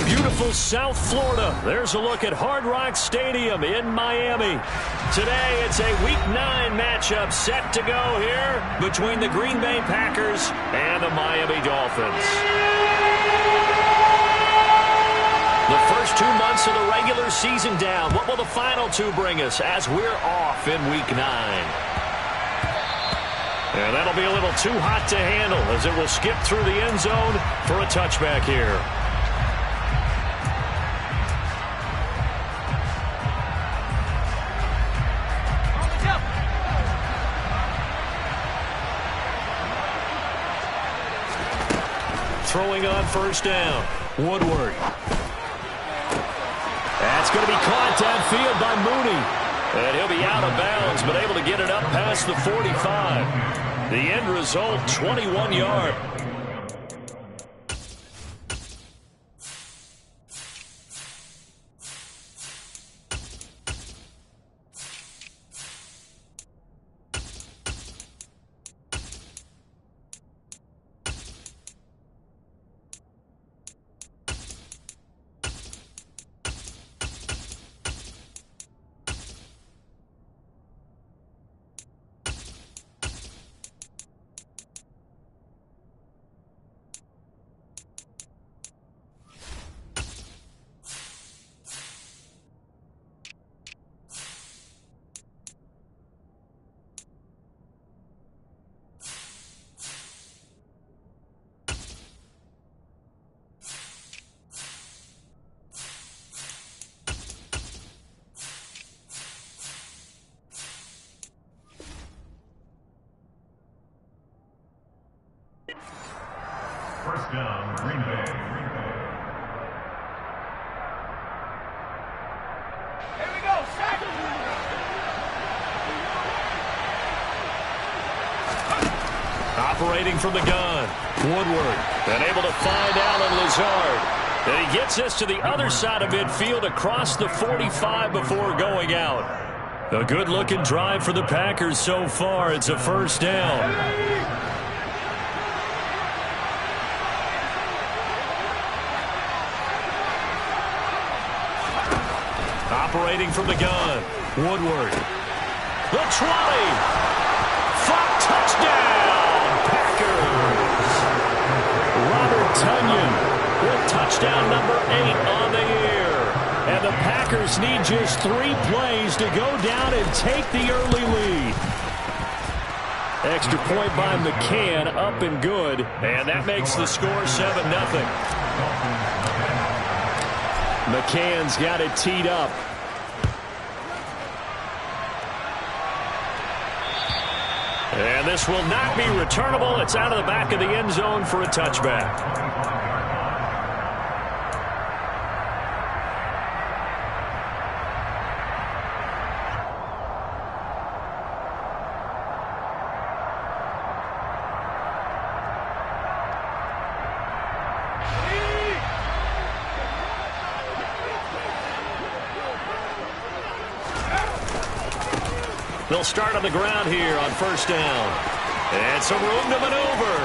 Beautiful South Florida. There's a look at Hard Rock Stadium in Miami. Today, it's a Week 9 matchup set to go here between the Green Bay Packers and the Miami Dolphins. The first 2 months of the regular season down. What will the final 2 bring us as we're off in Week 9? And that'll be a little too hot to handle as it will skip through the end zone for a touchback here. Throwing on first down. Woodward. That's going to be caught downfield by Mooney. And he'll be out of bounds, but able to get it up past the 45. The end result, 21-yard. First down, Green Bay. Here we go, sack! Operating from the gun, Woodward. And able to find Allen Lazard. And he gets this to the other side of midfield across the 45 before going out. A good-looking drive for the Packers so far. It's a first down. Operating from the gun, Woodward. The 20. Flat touchdown, Packers. Robert Tonyan with touchdown number 8 on the year. And the Packers need just 3 plays to go down and take the early lead. Extra point by McCann, up and good. And that makes the score 7-0. McCann's got it teed up. And this will not be returnable. It's out of the back of the end zone for a touchback. They'll start on the ground here on first down. And some room to maneuver.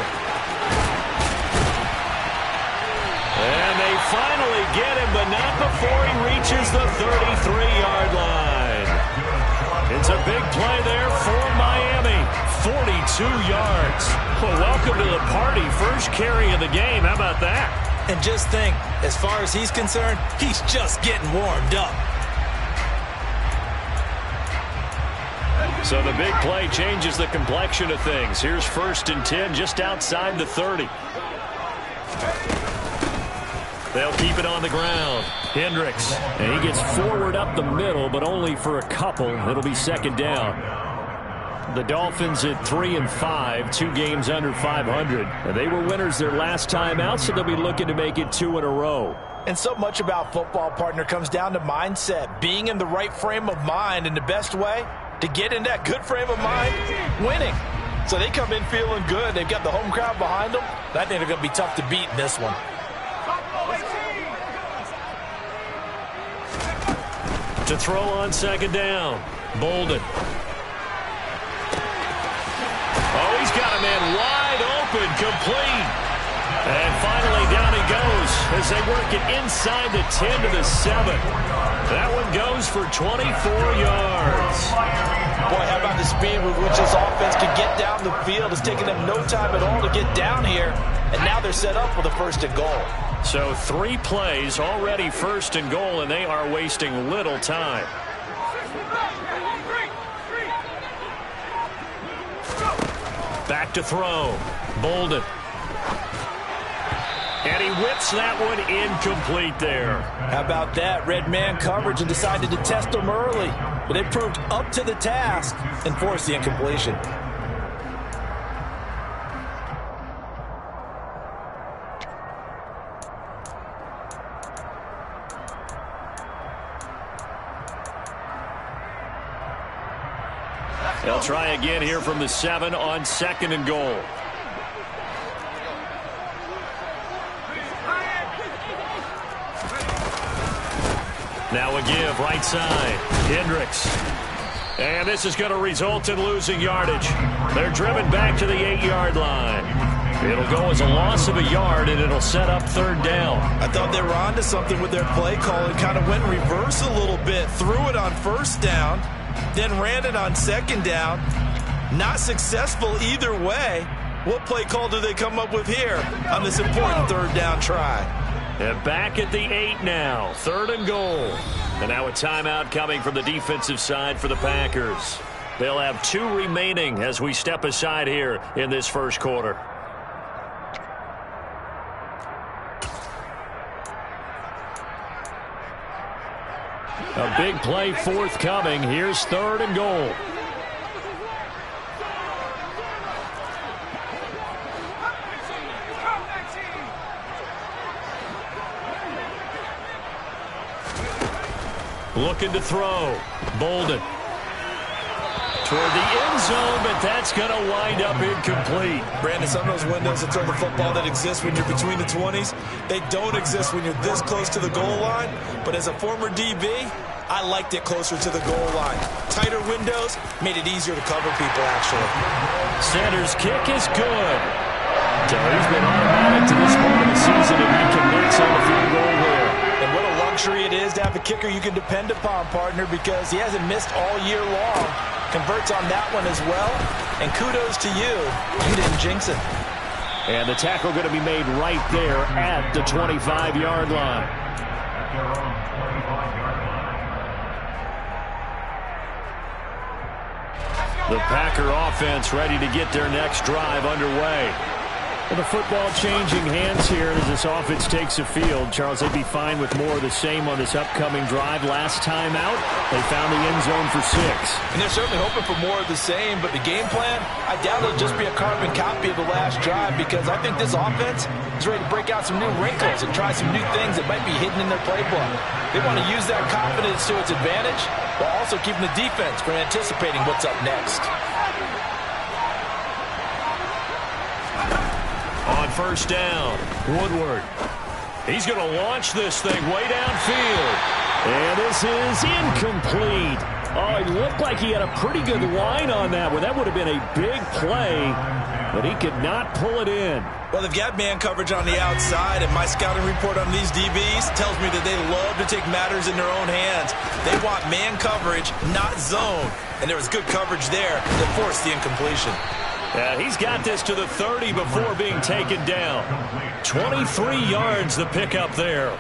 And they finally get him, but not before he reaches the 33-yard line. It's a big play there for Miami. 42 yards. Well, welcome to the party. First carry of the game. How about that? And just think, as far as he's concerned, he's just getting warmed up. So the big play changes the complexion of things. Here's first and 10 just outside the 30. They'll keep it on the ground. Hendricks. And he gets forward up the middle, but only for a couple. It'll be second down. The Dolphins at 3-5, 2 games under 500. And they were winners their last time out, so they'll be looking to make it 2 in a row. And so much about football, partner, comes down to mindset. Being in the right frame of mind, and the best way to get in that good frame of mind, winning. So they come in feeling good. They've got the home crowd behind them. I think they're going to be tough to beat in this one. To throw on second down, Bolden. Oh, he's got a man wide open, complete. And finally down he goes as as they work it inside the 10 to the 7. That one goes for 24 yards. Boy, how about the speed with which this offense can get down the field? It's taking them no time at all to get down here, and now they're set up with a 1st and goal. So 3 plays already 1st and goal, and they are wasting little time. Back to throw. Bolden. And he whips that one incomplete there. How about that? Red man coverage and decided to test them early. But they proved up to the task and forced the incompletion. They'll try again here from the 7 on 2nd and goal. Now a give, right side. Hendricks. And this is going to result in losing yardage. They're driven back to the 8-yard line. It'll go as a loss of a yard, and it'll set up 3rd down. I thought they were onto something with their play call and kind of went in reverse a little bit. Threw it on 1st down, then ran it on 2nd down. Not successful either way. What play call do they come up with here on this important 3rd down try? And back at the 8 now. 3rd and goal. And now a timeout coming from the defensive side for the Packers. They'll have 2 remaining as we step aside here in this 1st quarter. A big play forthcoming. Here's 3rd and goal. Looking to throw. Bolden. Toward the end zone, but that's going to wind up incomplete. Brandon, some of those windows to throw the football that exist when you're between the 20s, they don't exist when you're this close to the goal line. But as a former DB, I liked it closer to the goal line. Tighter windows made it easier to cover people, actually. Sanders' kick is good. So he's been automatic to this point of the season, and he commits on the field goal there. And what a luxury it is to have a kicker you can depend upon, partner, because he hasn't missed all year long. Converts on that one as well. And kudos to you. You didn't jinx it. And the tackle going to be made right there at the 25-yard line. The Packer offense ready to get their next drive underway. Well, the football changing hands here as this offense takes the field. Charles, they'd be fine with more of the same on this upcoming drive. Last time out, they found the end zone for 6. And they're certainly hoping for more of the same, but the game plan, I doubt it'll just be a carbon copy of the last drive, because I think this offense is ready to break out some new wrinkles and try some new things that might be hidden in their playbook. They want to use that confidence to its advantage, while also keeping the defense from anticipating what's up next. On 1st down, Woodward. He's going to launch this thing way downfield. And this is incomplete. Oh, it looked like he had a pretty good line on that one. That would have been a big play, but he could not pull it in. Well, they've got man coverage on the outside, and my scouting report on these DBs tells me that they love to take matters in their own hands. They want man coverage, not zone. And there was good coverage there that forced the incompletion. Yeah, he's got this to the 30 before being taken down. 23 yards the pickup there.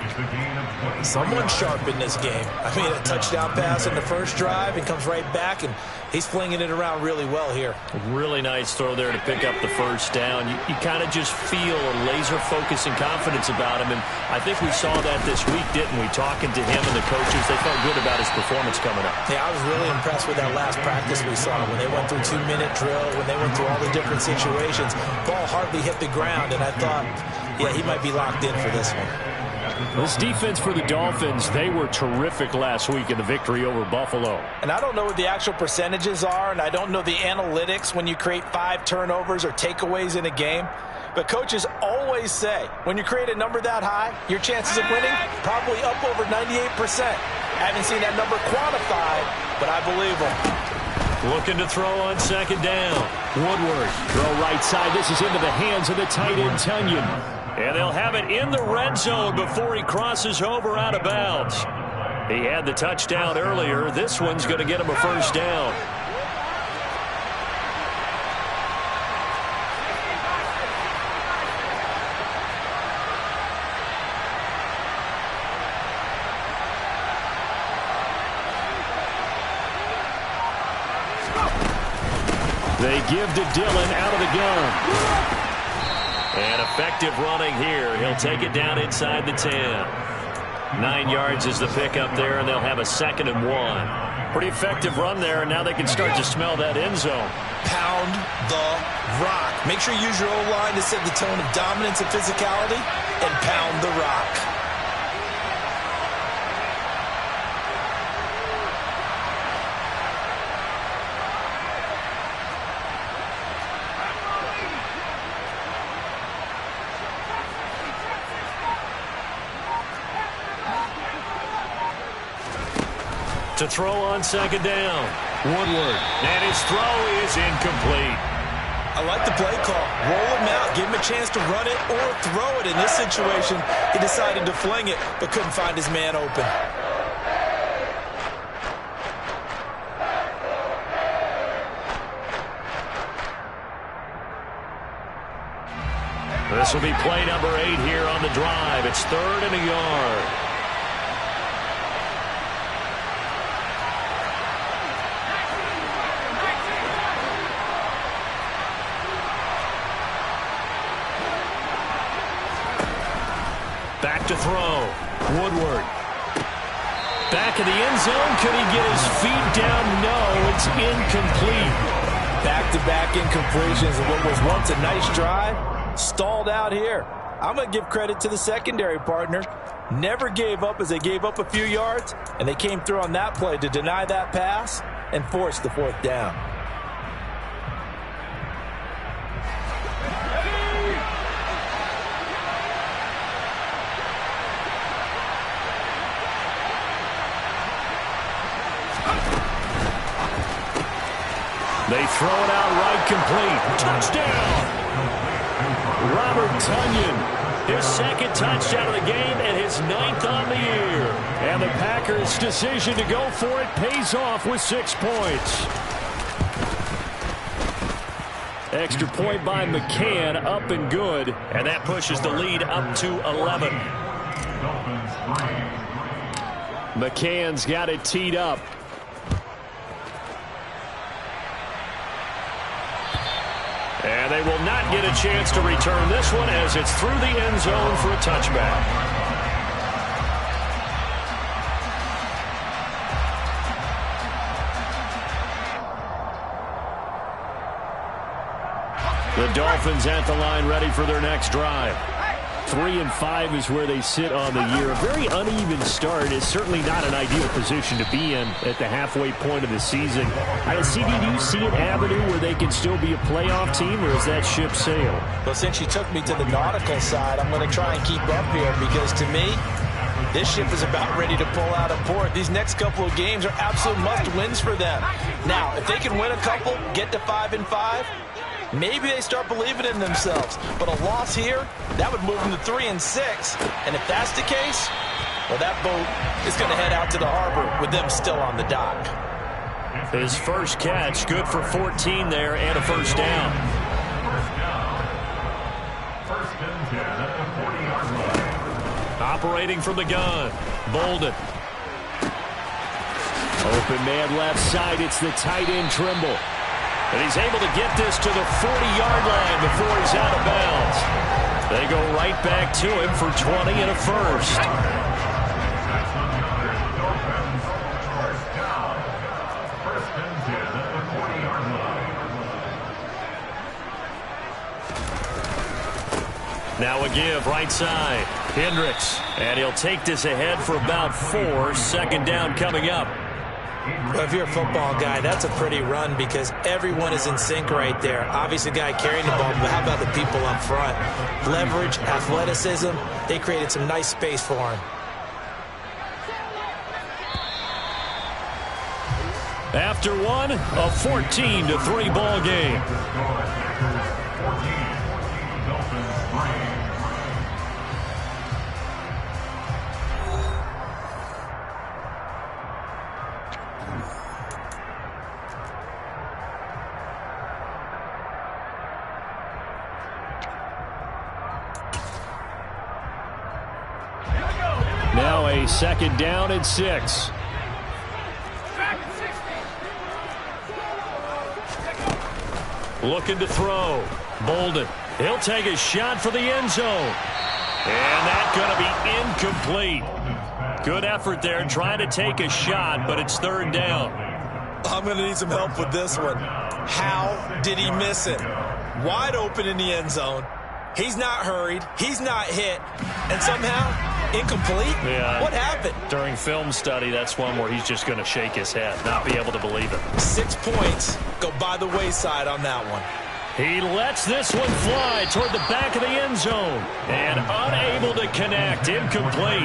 Someone sharp in this game. I mean, a touchdown pass in the first drive and comes right back, and he's flinging it around really well here. Really nice throw there to pick up the 1st down. You kind of just feel a laser focus and confidence about him, and I think we saw that this week, didn't we? Talking to him and the coaches, they felt good about his performance coming up. Yeah, I was really impressed with that last practice we saw when they went through 2-minute drill, when they went through all the different situations. Ball hardly hit the ground, and I thought, yeah, he might be locked in for this one. This defense for the Dolphins, they were terrific last week in the victory over Buffalo. And I don't know what the actual percentages are, and I don't know the analytics when you create 5 turnovers or takeaways in a game. But coaches always say, when you create a number that high, your chances of winning probably up over 98%. I haven't seen that number quantified, but I believe them. Looking to throw on 2nd down. Woodward, throw right side. This is into the hands of the tight end, Tunyon. And they'll have it in the red zone before he crosses over out of bounds. He had the touchdown earlier. This one's going to get him a first down. They give to Dillon out of the gun. And effective running here. He'll take it down inside the 10. 9 yards is the pickup there, and they'll have a 2nd and 1. Pretty effective run there, and now they can start to smell that end zone. Pound the rock. Make sure you use your O-line to set the tone of dominance and physicality, and pound the rock. To throw on 2nd down. Woodward. And his throw is incomplete. I like the play call. Roll him out. Give him a chance to run it or throw it. In this situation, he decided to fling it, but couldn't find his man open. This will be play number 8 here on the drive. It's 3rd and a yard. Back to throw. Woodward. Back in the end zone. Could he get his feet down? No, it's incomplete. Back-to-back incompletions of what was once a nice drive. Stalled out here. I'm going to give credit to the secondary partner. Never gave up as they gave up a few yards, and they came through on that play to deny that pass and force the 4th down. They throw it out right complete. Touchdown! Robert Tonyan, his 2nd touchdown of the game and his 9th on the year. And the Packers' decision to go for it pays off with 6 points. Extra point by McCann, up and good. And that pushes the lead up to 11. McCann's got it teed up. And they will not get a chance to return this one as it's through the end zone for a touchback. The Dolphins at the line ready for their next drive. 3-5 is where they sit on the year. A very uneven start is certainly not an ideal position to be in at the halfway point of the season. CD, do you see an avenue where they can still be a playoff team, or is that ship sailed? Well, since you took me to the nautical side, I'm going to try and keep up here because to me, this ship is about ready to pull out of port. These next couple of games are absolute must-wins for them. Now, if they can win a couple, get to 5-5, maybe they start believing in themselves. But a loss here, that would move them to 3-6. And if that's the case, well, that boat is going to head out to the harbor with them still on the dock. His first catch, good for 14 there and a first down. First and 10 at the 40-yard line. Operating from the gun, Bolden. Open man left side, it's the tight end Trimble. And he's able to get this to the 40-yard line before he's out of bounds. They go right back to him for 20 and a first. Now a give, right side. Hendricks. And he'll take this ahead for about 4. 2nd down coming up. Well, if you're a football guy, that's a pretty run because everyone is in sync right there. Obviously, the guy carrying the ball, but how about the people up front? Leverage, athleticism, they created some nice space for him. After one, a 14-3 ball game. play, 2nd down and 6. Looking to throw. Bolden. He'll take a shot for the end zone. And that's going to be incomplete. Good effort there trying to take a shot, but it's 3rd down. I'm going to need some help with this one. How did he miss it? Wide open in the end zone. He's not hurried. He's not hit. And somehow, incomplete? Yeah. What happened? During film study, that's one where he's just going to shake his head, not be able to believe it. 6 points go by the wayside on that one. He lets this one fly toward the back of the end zone. And unable to connect. Incomplete.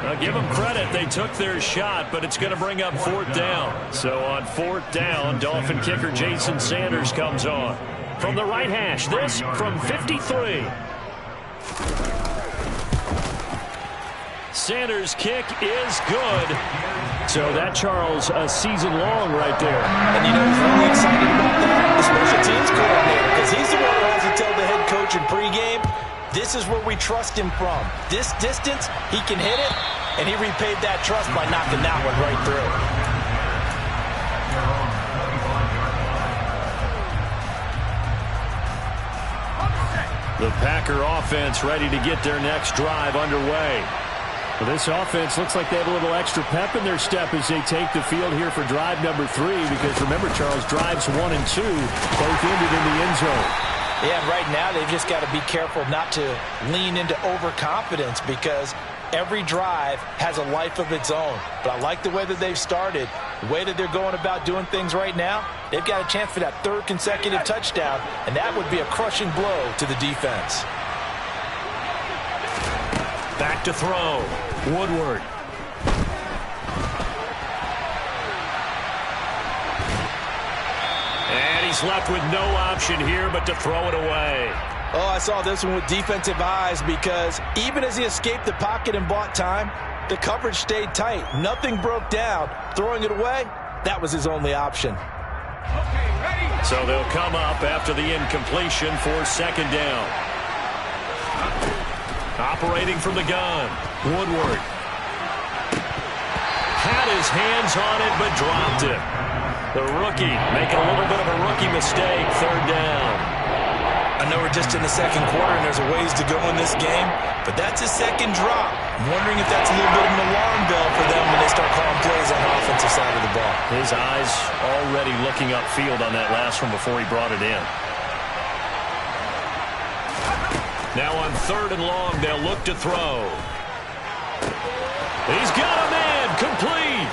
Now, give them credit. They took their shot, but it's going to bring up 4th down. So on 4th down, Dolphin kicker Jason Sanders comes on. From the right hash, this from 53. Sanders' kick is good. So that, Charles, a season long right there. And you know who's really excited about that? The special teams coordinator, because he's the one who has to tell the head coach in pregame, this is where we trust him from. This distance, he can hit it, and he repaid that trust by knocking that one right through. The Packer offense ready to get their next drive underway. Well, this offense looks like they have a little extra pep in their step as they take the field here for drive number 3. Because remember, Charles, drives 1 and 2 both ended in the end zone. Yeah, and right now they've just got to be careful not to lean into overconfidence because every drive has a life of its own. But I like the way that they've started, the way that they're going about doing things right now. They've got a chance for that 3rd consecutive touchdown, and that would be a crushing blow to the defense. Back to throw. Woodward. And he's left with no option here but to throw it away. Oh, I saw this one with defensive eyes because even as he escaped the pocket and bought time, the coverage stayed tight. Nothing broke down. Throwing it away, that was his only option. Okay, ready? So they'll come up after the incompletion for 2nd down. Operating from the gun, Woodward. Had his hands on it but dropped it. The rookie making a little bit of a rookie mistake, 3rd down. I know we're just in the 2nd quarter and there's a ways to go in this game, but that's a 2nd drop. I'm wondering if that's a little bit of an alarm bell for them when they start calling plays on the offensive side of the ball. His eyes already looking upfield on that last one before he brought it in. Now on 3rd and long, they'll look to throw. He's got a man, complete.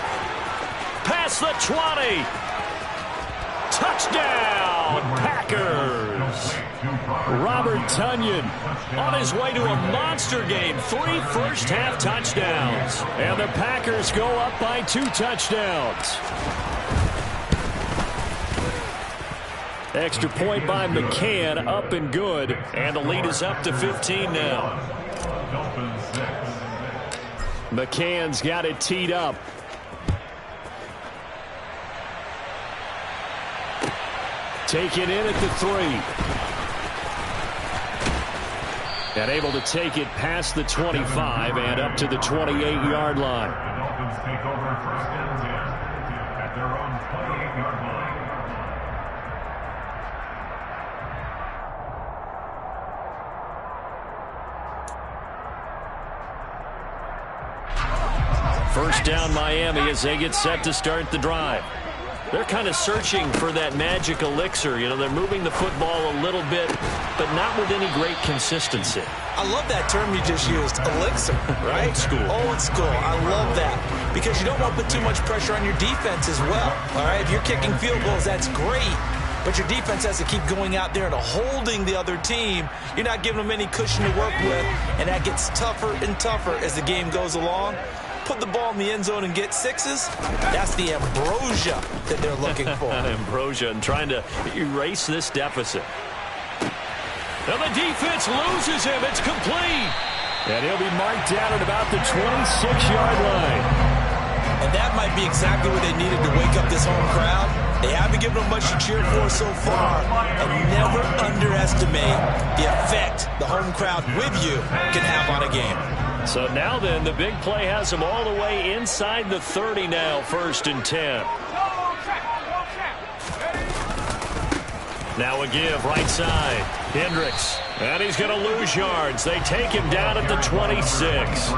Past the 20. Touchdown, Packers. Robert Tonyan on his way to a monster game. 3 first-half touchdowns. And the Packers go up by 2 touchdowns. Extra point by McCann, up and good. And the lead is up to 15 now. McCann's got it teed up. Taken in at the 3. And able to take it past the 25 and up to the 28-yard line. The Dolphins take over 1st and 10 at their own 28-yard line. First down Miami as they get set to start the drive. They're kind of searching for that magic elixir. You know, they're moving the football a little bit, but not with any great consistency. I love that term you just used, elixir, right? Old school. Old school. I love that because you don't want to put too much pressure on your defense as well, all right? If you're kicking field goals, that's great, but your defense has to keep going out there and holding the other team. You're not giving them any cushion to work with, and that gets tougher and tougher as the game goes along. Put the ball in the end zone and get 6s, that's the ambrosia that they're looking for. Ambrosia and trying to erase this deficit. Now the defense loses him. It's complete. And he'll be marked down at about the 26-yard line. And that might be exactly what they needed to wake up this home crowd. They haven't given them much to cheer for so far. And never underestimate the effect the home crowd with you can have on a game. So now then, the big play has them all the way inside the 30 now, 1st and 10. Now a give, right side. Hendricks. And he's going to lose yards. They take him down at the 26.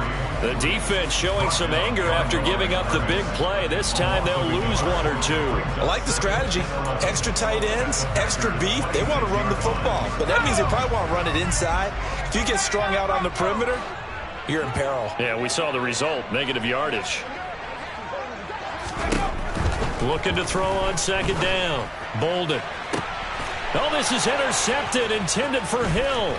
The defense showing some anger after giving up the big play. This time they'll lose 1 or 2. I like the strategy. Extra tight ends, extra beef. They want to run the football, but that means they probably want to run it inside. If you get strung out on the perimeter, you're in peril. Yeah, we saw the result, negative yardage. Looking to throw on 2nd down. Bolden. Oh, this is intercepted, intended for Hill.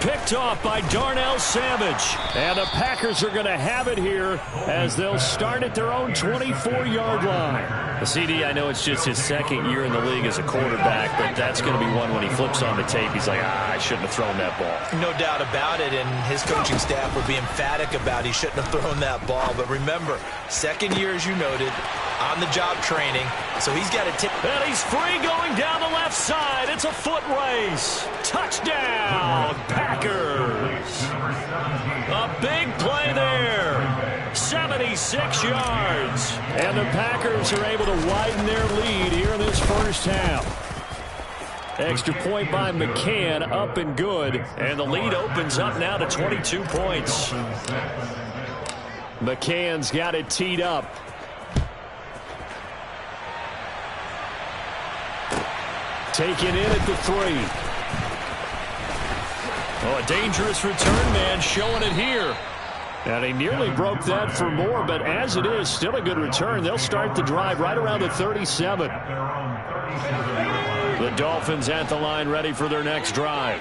Picked off by Darnell Savage. And the Packers are going to have it here as they'll start at their own 24-yard line. The CD, I know it's just his 2nd year in the league as a quarterback, but that's going to be one when he flips on the tape. He's like, I shouldn't have thrown that ball. No doubt about it, and his coaching staff will be emphatic about he shouldn't have thrown that ball. But remember, 2nd year, as you noted, on-the-job training, so he's got to take. And he's free going down the left side. It's a foot race. Touchdown, Packers. A big play there. 76 yards. And the Packers are able to widen their lead here in this 1st half. Extra point by McCann, up and good. And the lead opens up now to 22 points. McCann's got it teed up. Taken in at the 3. Oh, a dangerous return man showing it here. And he nearly broke that for more, but as it is, still a good return. They'll start the drive right around the 37. The Dolphins at the line ready for their next drive.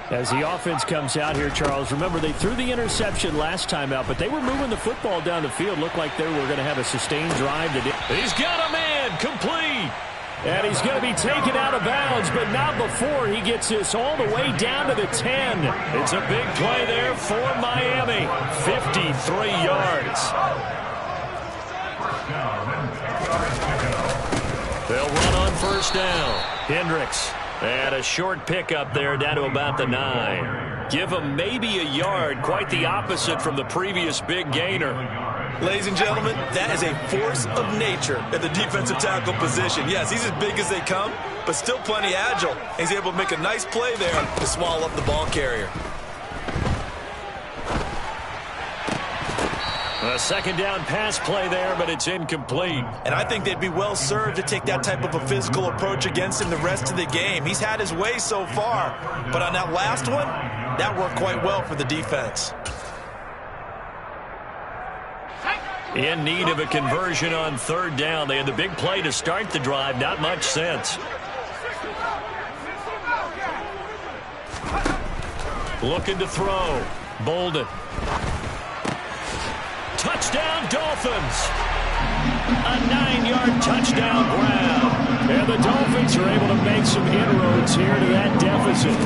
As the offense comes out here, Charles, remember they threw the interception last time out, but they were moving the football down the field. Looked like they were going to have a sustained drive today. He's got a man, complete. And he's going to be taken out of bounds, but not before he gets this all the way down to the 10. It's a big play there for Miami. 53 yards. They'll run on 1st down. Hendricks. And a short pickup there down to about the 9. Give him maybe a yard. Quite the opposite from the previous big gainer. Ladies and gentlemen, that is a force of nature at the defensive tackle position. Yes, he's as big as they come, but still plenty agile. He's able to make a nice play there to swallow up the ball carrier. A 2nd down pass play there, but it's incomplete. And I think they'd be well served to take that type of a physical approach against him the rest of the game. He's had his way so far, but on that last one, that worked quite well for the defense. In need of a conversion on 3rd down. They had the big play to start the drive. Not much sense. Looking to throw. Bolden. Touchdown, Dolphins. A 9-yard touchdown grab. And the Dolphins are able to make some inroads here to that deficit.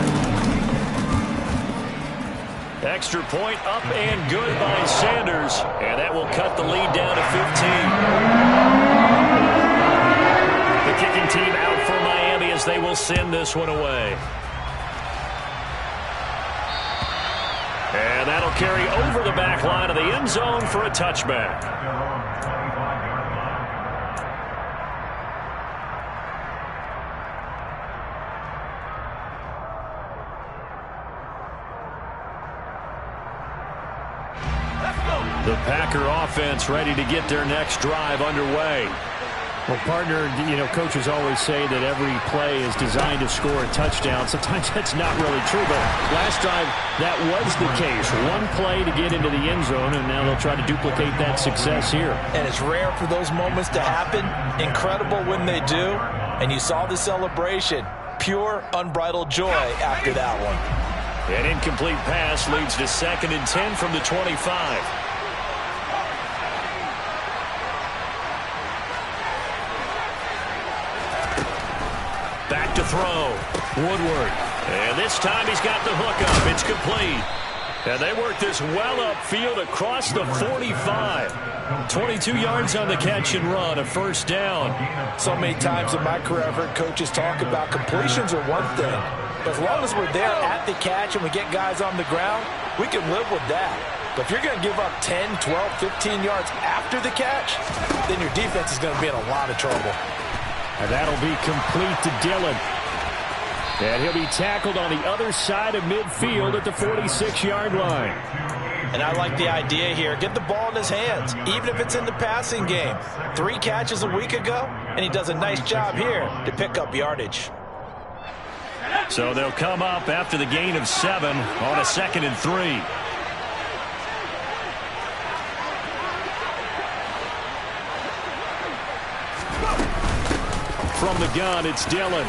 Extra point up and good by Sanders. And that will cut the lead down to 15. The kicking team out for Miami as they will send this one away. And that'll carry over the back line of the end zone for a touchback. The Packer offense ready to get their next drive underway. Well, partner, coaches always say that every play is designed to score a touchdown. Sometimes that's not really true, but last drive, that was the case. One play to get into the end zone, and now they'll try to duplicate that success here. And it's rare for those moments to happen. Incredible when they do. And you saw the celebration. Pure, unbridled joy after that one. An incomplete pass leads to 2nd and 10 from the 25. Back to throw. Woodward. And this time he's got the hook up. It's complete. And they work this well upfield across the 45. 22 yards on the catch and run, a 1st down. So many times in my career I've heard coaches talk about completions are one thing. But as long as we're there at the catch and we get guys on the ground, we can live with that. But if you're going to give up 10, 12, 15 yards after the catch, then your defense is going to be in a lot of trouble. And that'll be complete to Dillon. And he'll be tackled on the other side of midfield at the 46-yard line. And I like the idea here. Get the ball in his hands, even if it's in the passing game. 3 catches a week ago, and he does a nice job here to pick up yardage. So they'll come up after the gain of 7 on a 2nd and 3. From the gun, it's Dillon.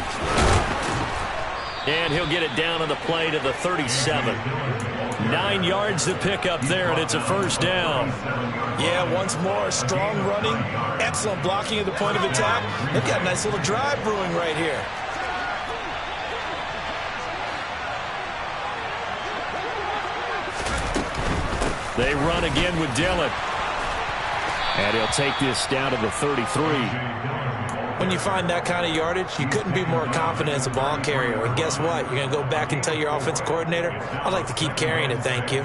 And he'll get it down on the play to the 37. 9 yards to pick up there, and it's a first down. Yeah, once more, strong running, excellent blocking at the point of attack. They've got a nice little drive brewing right here. They run again with Dillon. And he'll take this down to the 33. When you find that kind of yardage, you couldn't be more confident as a ball carrier. And guess what? You're going to go back and tell your offensive coordinator, I'd like to keep carrying it, thank you.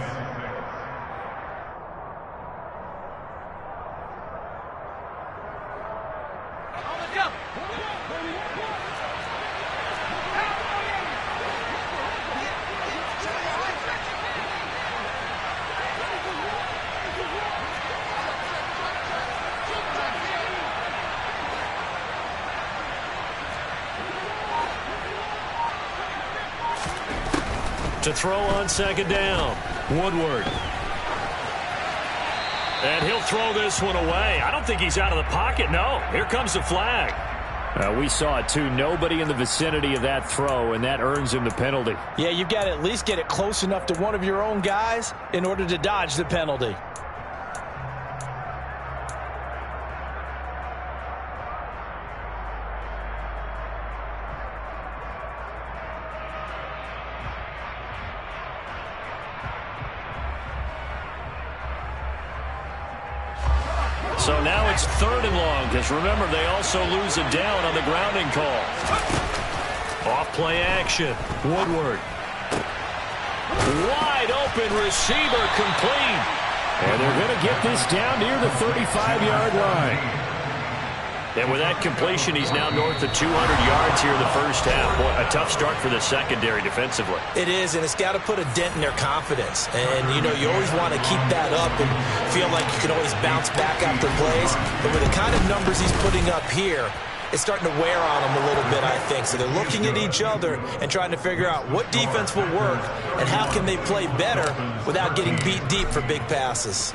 To throw on 2nd down, Woodward. And he'll throw this one away. I don't think he's out of the pocket, no. Here comes the flag. We saw it too. Nobody in the vicinity of that throw, and that earns him the penalty. Yeah, you've got to at least get it close enough to one of your own guys in order to dodge the penalty. So now it's 3rd and long, because remember, they also lose a down on the grounding call. Off-play action. Woodward. Wide open receiver complete. And they're going to get this down near the 35-yard line. And with that completion, he's now north of 200 yards here in the first half. Boy, a tough start for the secondary defensively. It is, and it's got to put a dent in their confidence. And, you know, you always want to keep that up and feel like you can always bounce back after plays. But with the kind of numbers he's putting up here, it's starting to wear on them a little bit, I think. So they're looking at each other and trying to figure out what defense will work and how can they play better without getting beat deep for big passes.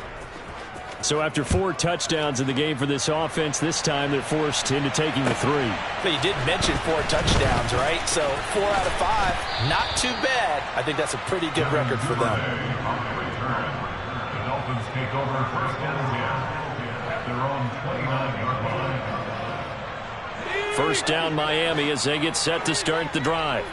So after 4 touchdowns in the game for this offense, this time they're forced into taking the 3. But you did mention 4 touchdowns, right? So 4 out of 5, not too bad. I think that's a pretty good record for them. The Dolphins take over 1st and 10 at their own 29-yard line. First down Miami as they get set to start the drive.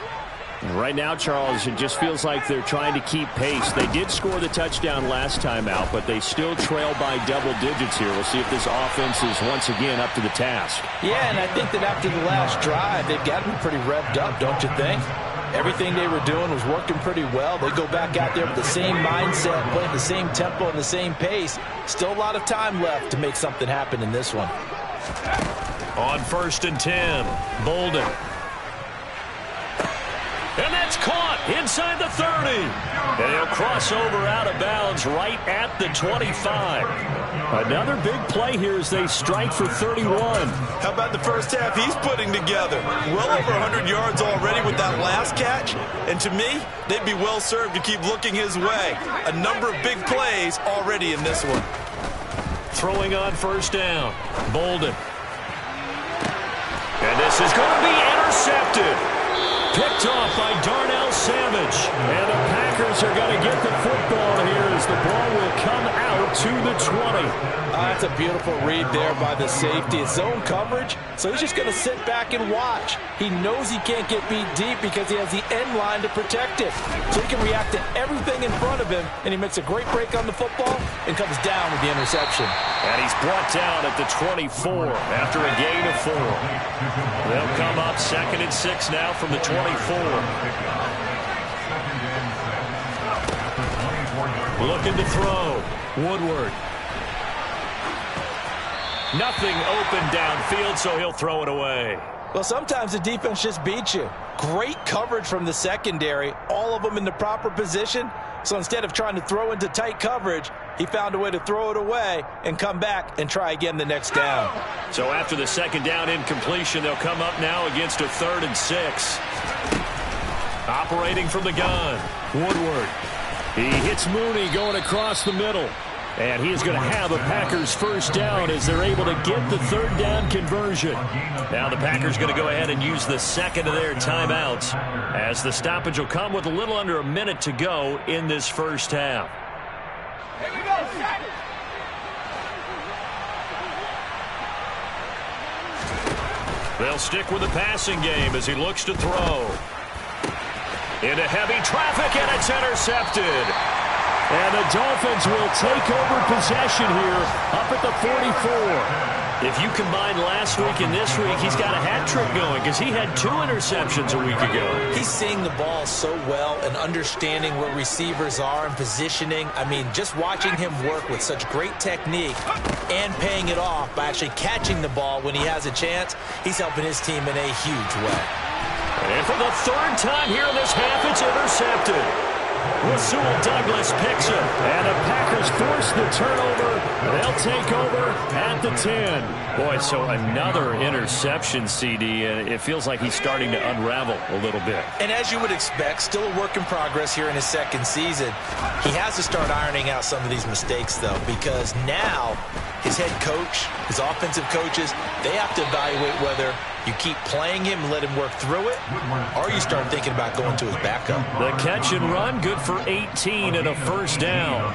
Right now, Charles, it just feels like they're trying to keep pace. They did score the touchdown last time out, but they still trail by double digits here. We'll see if this offense is once again up to the task. Yeah, and I think that after the last drive, they've got them pretty revved up, don't you think? Everything they were doing was working pretty well. They go back out there with the same mindset, playing the same tempo and the same pace. Still a lot of time left to make something happen in this one. On 1st and 10, Bolden. And that's caught inside the 30. And he'll cross over out of bounds right at the 25. Another big play here as they strike for 31. How about the first half he's putting together? Well over 100 yards already with that last catch. And to me, they'd be well served to keep looking his way. A number of big plays already in this one. Throwing on 1st down, Bolden. And this is going to be intercepted. Picked off by Darnell Savage. And the Packers are going to get the football here as the ball will come out to the 20. That's a beautiful read there by the safety. It's zone coverage, so he's just going to sit back and watch. He knows he can't get beat deep because he has the end line to protect it. So he can react to everything in front of him, and he makes a great break on the football and comes down with the interception. And he's brought down at the 24 after a gain of 4. They'll come up 2nd and 6 now from the 24. Looking to throw. Woodward. Nothing open downfield, so he'll throw it away. Well, sometimes the defense just beats you. Great coverage from the secondary, all of them in the proper position. So instead of trying to throw into tight coverage, he found a way to throw it away and come back and try again the next down. So after the second down incompletion, they'll come up now against a 3rd and 6. Operating from the gun, Woodward. He hits Mooney going across the middle. And he is going to have a Packers first down as they're able to get the 3rd down conversion. Now the Packers going to go ahead and use the second of their timeouts as the stoppage will come with a little under a minute to go in this first half. Here we go, They'll stick with the passing game as he looks to throw. Into heavy traffic, and it's intercepted. And the Dolphins will take over possession here up at the 44. If you combine last week and this week, he's got a hat trick going because he had 2 interceptions a week ago. He's seeing the ball so well and understanding where receivers are and positioning. I mean, just watching him work with such great technique and paying it off by actually catching the ball when he has a chance, he's helping his team in a huge way. And for the 3rd time here in this half, it's intercepted. Rasul Douglas picks it. And the Packers force the turnover. They'll take over at the 10. Boy, so another interception, CD, and it feels like he's starting to unravel a little bit. And as you would expect, still a work in progress here in his 2nd season. He has to start ironing out some of these mistakes, though, because now his head coach, his offensive coaches, they have to evaluate whether you keep playing him and let him work through it, or you start thinking about going to his backup. The catch and run, good for 18 and a first down.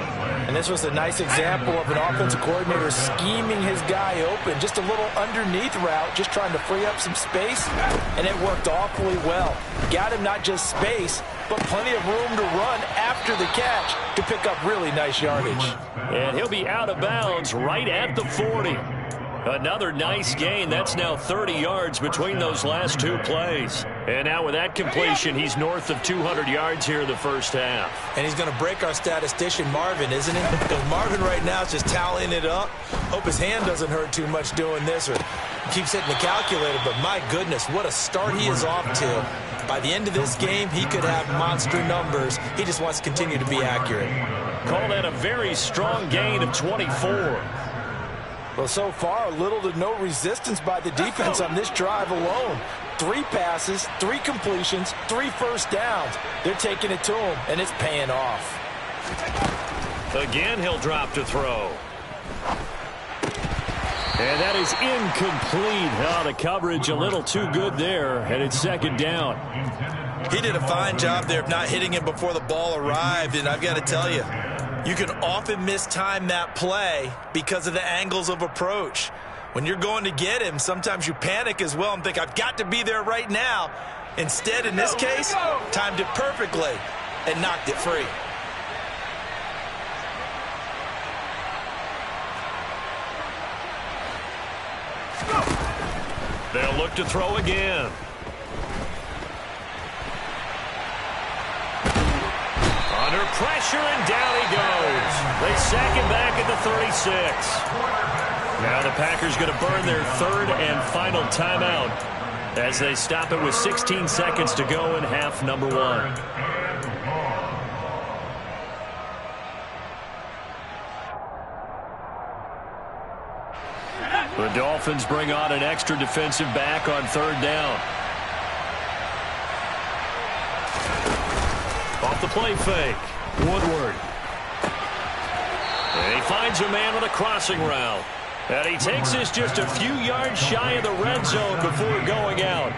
And this was a nice example of an offensive coordinator scheming his guy open. Just a little underneath route, just trying to free up some space, and it worked awfully well. Got him not just space, but plenty of room to run after the catch to pick up really nice yardage. And he'll be out of bounds right at the 40. Another nice gain. That's now 30 yards between those last 2 plays. And now with that completion, he's north of 200 yards here in the first half. And he's going to break our statistician, Marvin, isn't he? Because Marvin right now is just tallying it up. Hope his hand doesn't hurt too much doing this or keeps hitting the calculator. But my goodness, what a start he is off to. By the end of this game, he could have monster numbers. He just wants to continue to be accurate. Call that a very strong gain of 24. Well, so far, little to no resistance by the defense on this drive alone. 3 passes, 3 completions, 3 first downs. They're taking it to him, and it's paying off. Again, he'll drop to throw. And that is incomplete. Oh, the coverage a little too good there, and it's 2nd down. He did a fine job there of not hitting him before the ball arrived, and I've got to tell you, you can often mistime that play because of the angles of approach. When you're going to get him, sometimes you panic as well and think, I've got to be there right now. Instead, in this case, timed it perfectly and knocked it free. They'll look to throw again. Under pressure, and down he goes. They sack him back at the 36. Now the Packers going to burn their 3rd and final timeout as they stop it with 16 seconds to go in half number 1. The Dolphins bring on an extra defensive back on 3rd down. Off the play fake, Woodward. And he finds a man on a crossing route. And he takes this just a few yards shy of the red zone before going out.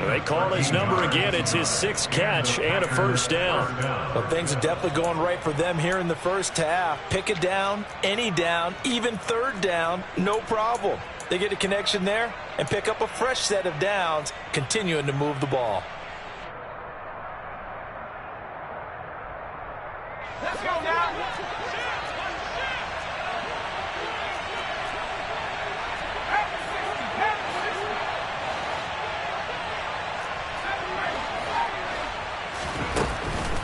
They call his number again. It's his 6th catch and a first down. Well, things are definitely going right for them here in the first half. Pick a down, any down, even 3rd down, no problem. They get a connection there and pick up a fresh set of downs, continuing to move the ball. Let's go now.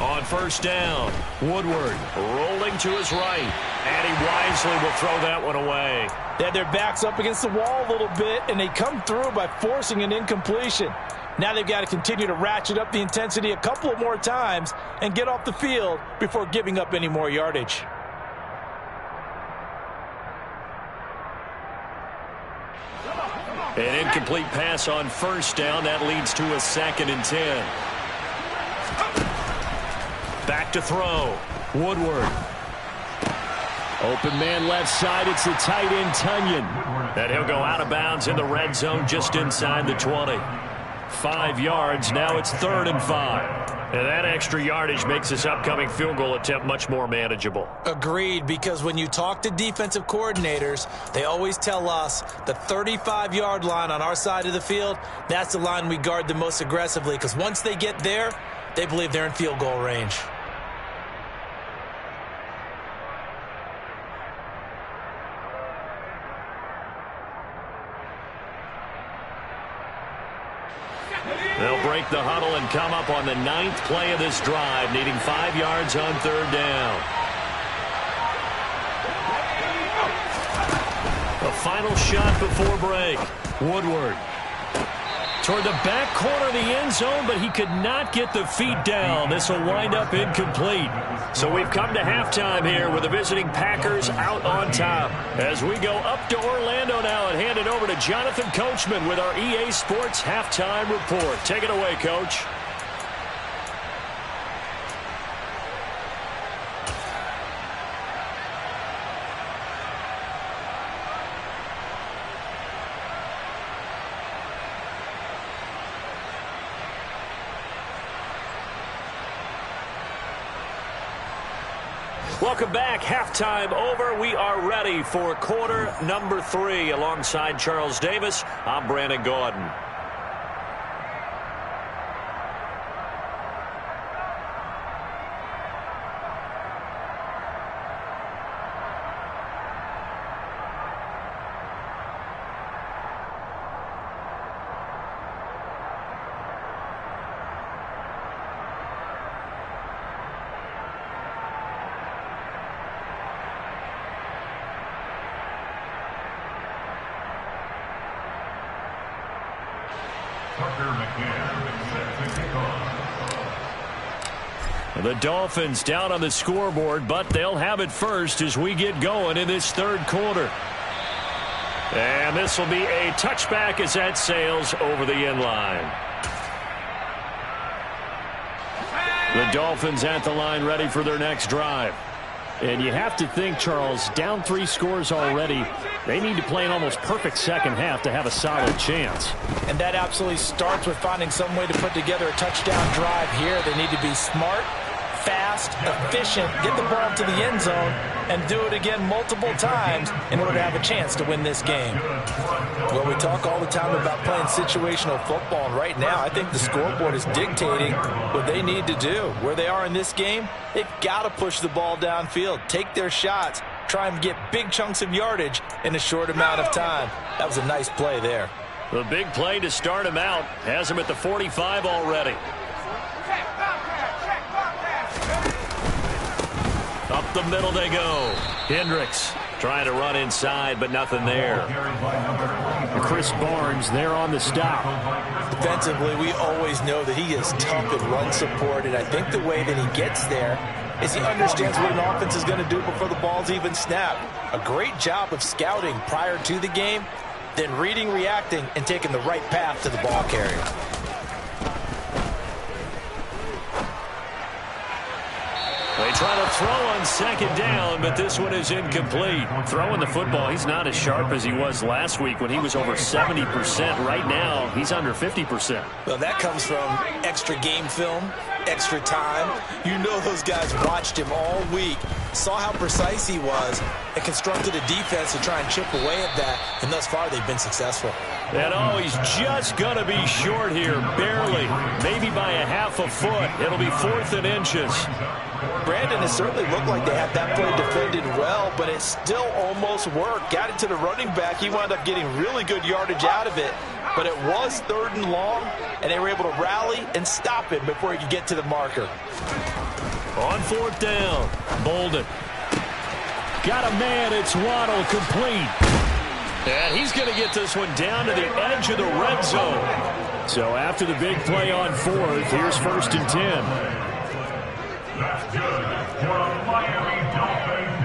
On first down. Woodward rolling to his right, and he wisely will throw that one away. They had their backs up against the wall a little bit, and they come through by forcing an incompletion. Now they've got to continue to ratchet up the intensity a couple of more times and get off the field before giving up any more yardage. An incomplete pass on first down. That leads to a 2nd and 10. Back to throw. Woodward. Open man left side. It's the tight end, Tonyan. And he'll go out of bounds in the red zone just inside the 20. 5 yards. Now it's 3rd and 5. And that extra yardage makes this upcoming field goal attempt much more manageable. Agreed, because when you talk to defensive coordinators, they always tell us the 35-yard line on our side of the field, that's the line we guard the most aggressively, because once they get there, they believe they're in field goal range. They'll break the huddle and come up on the 9th play of this drive, needing 5 yards on 3rd down. The final shot before break. Woodward toward the back corner of the end zone, but he could not get the feet down. This will wind up incomplete. So we've come to halftime here with the visiting Packers out on top. As we go up to Orlando now and hand it over to Jonathan Coachman with our EA Sports Halftime Report. Take it away, Coach. Welcome back. Halftime over. We are ready for quarter number 3. Alongside Charles Davis, I'm Brandon Gaudin. The Dolphins down on the scoreboard, but they'll have it first as we get going in this 3rd quarter. And this will be a touchback as that sails over the end line. The Dolphins at the line ready for their next drive. And you have to think, Charles, down 3 scores already. They need to play an almost perfect second half to have a solid chance. And that absolutely starts with finding some way to put together a touchdown drive here. They need to be smart, fast, efficient, get the ball to the end zone, and do it again multiple times in order to have a chance to win this game. Well, we talk all the time about playing situational football, and right now I think the scoreboard is dictating what they need to do. Where they are in this game, they've got to push the ball downfield, take their shots, try and get big chunks of yardage in a short amount of time. That was a nice play there. The big play to start him out has him at the 45 already. Up the middle they go. Hendricks trying to run inside, but nothing there. Chris Barnes there on the stop. Defensively, we always know that he is tough in run support, and I think the way that he gets there is he understands what an offense is going to do before the ball's even snapped. A great job of scouting prior to the game, then reading, reacting, and taking the right path to the ball carrier. They try to throw on second down, but this one is incomplete. Throwing the football, he's not as sharp as he was last week when he was over 70%. Right now, he's under 50%. Well, that comes from extra game film, extra time. You know those guys watched him all week, saw how precise he was, and constructed a defense to try and chip away at that, and thus far they've been successful. And oh, he's just going to be short here, barely, maybe by a half a foot. It'll be 4th and inches. Brandon, it certainly looked like they had that play defended well, but it still almost worked. Got it to the running back. He wound up getting really good yardage out of it, but it was 3rd and long, and they were able to rally and stop him before he could get to the marker. On fourth down, Bolden. Got a man, it's Waddle, complete. And he's going to get this one down to the edge of the red zone. So after the big play on fourth, here's 1st and 10. That's good for the Miami Dolphins.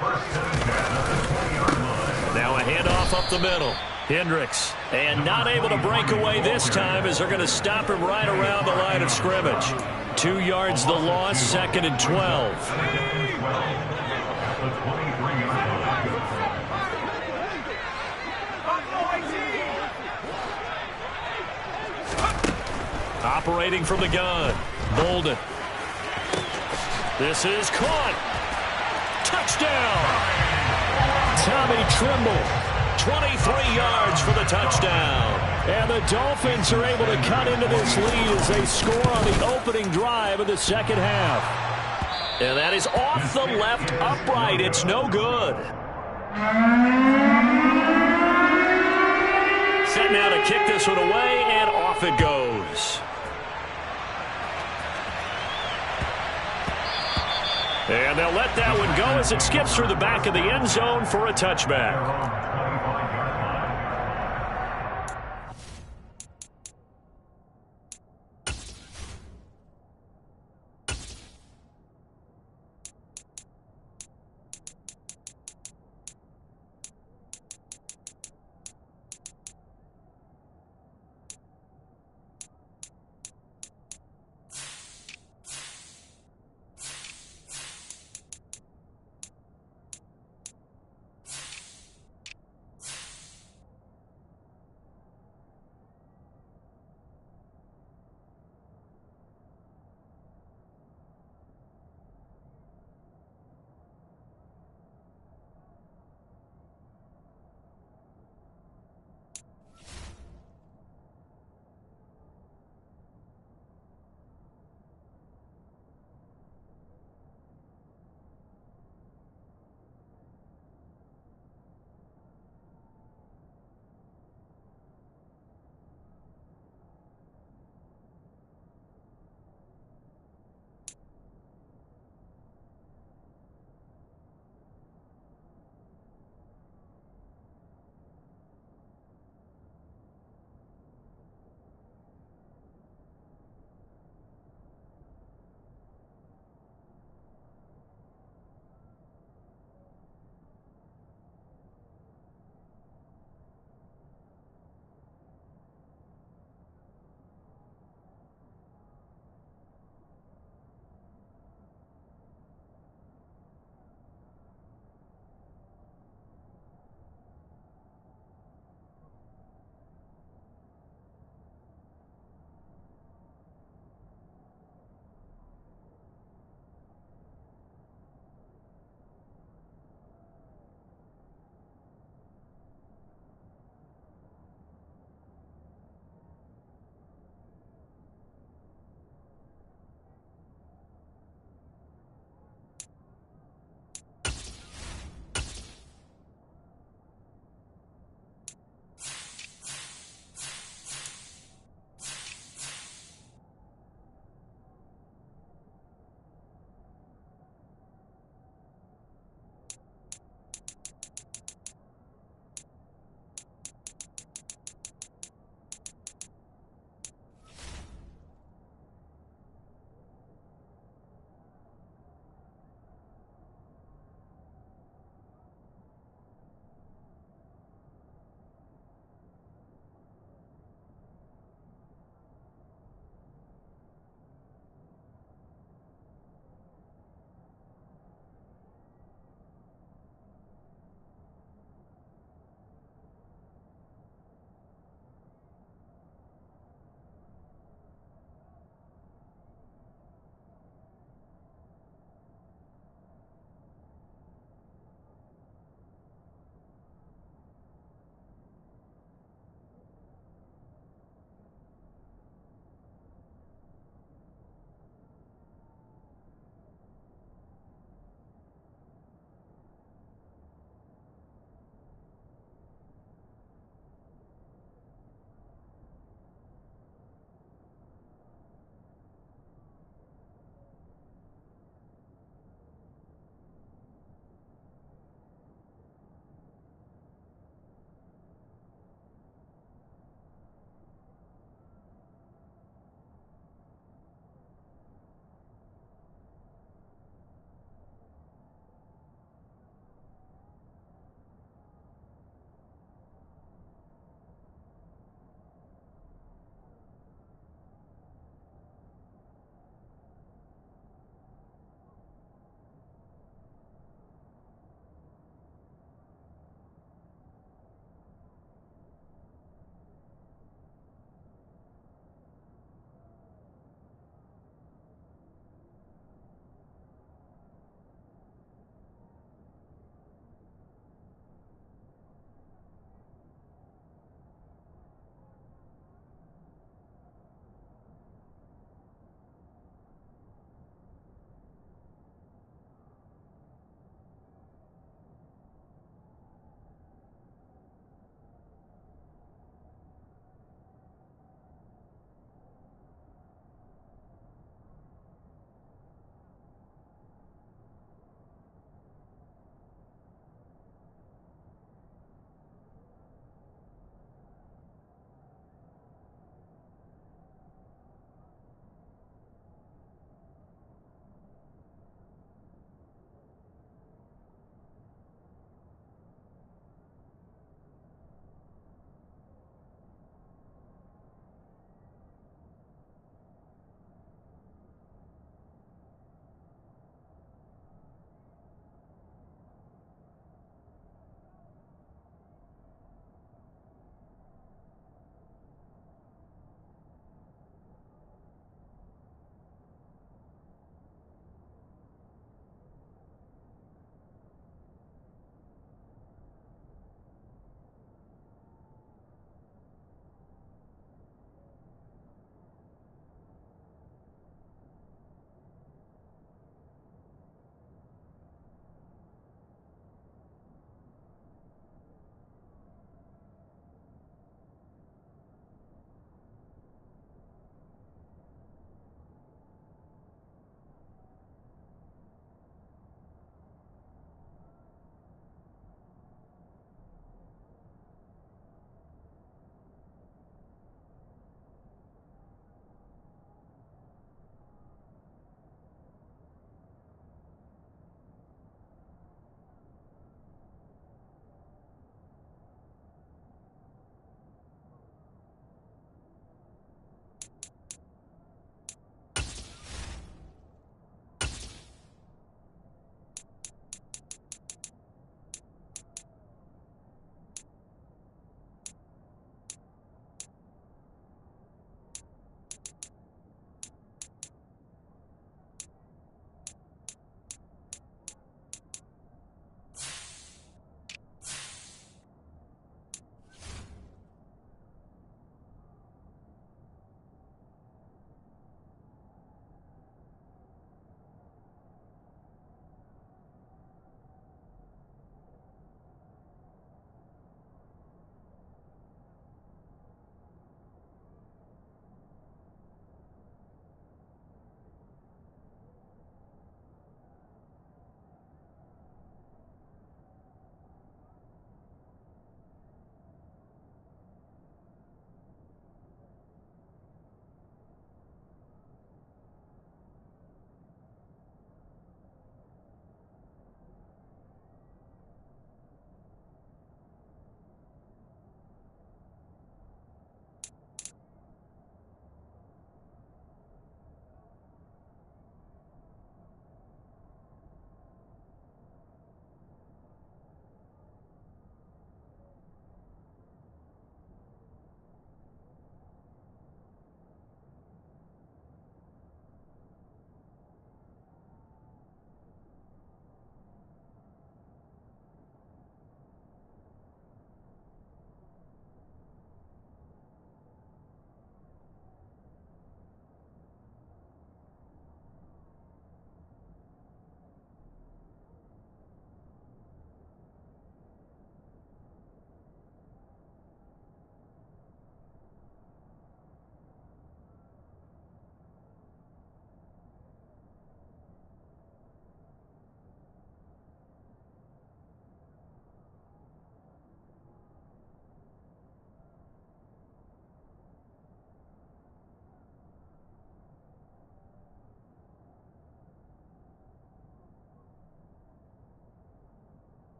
1st and 10 at the 20-yard line. Now a handoff up the middle. Hendricks. And not able to break away this time as they're going to stop him right around the line of scrimmage. 2 yards the loss, 2nd and 12. At the 23-yard line. Operating from the gun. Bolden. This is caught. Touchdown. Tommy Tremble. 23 yards for the touchdown. And the Dolphins are able to cut into this lead as they score on the opening drive of the second half. And that is off the left upright. It's no good. Set now to kick this one away, and off it goes. And they'll let that one go as it skips through the back of the end zone for a touchback.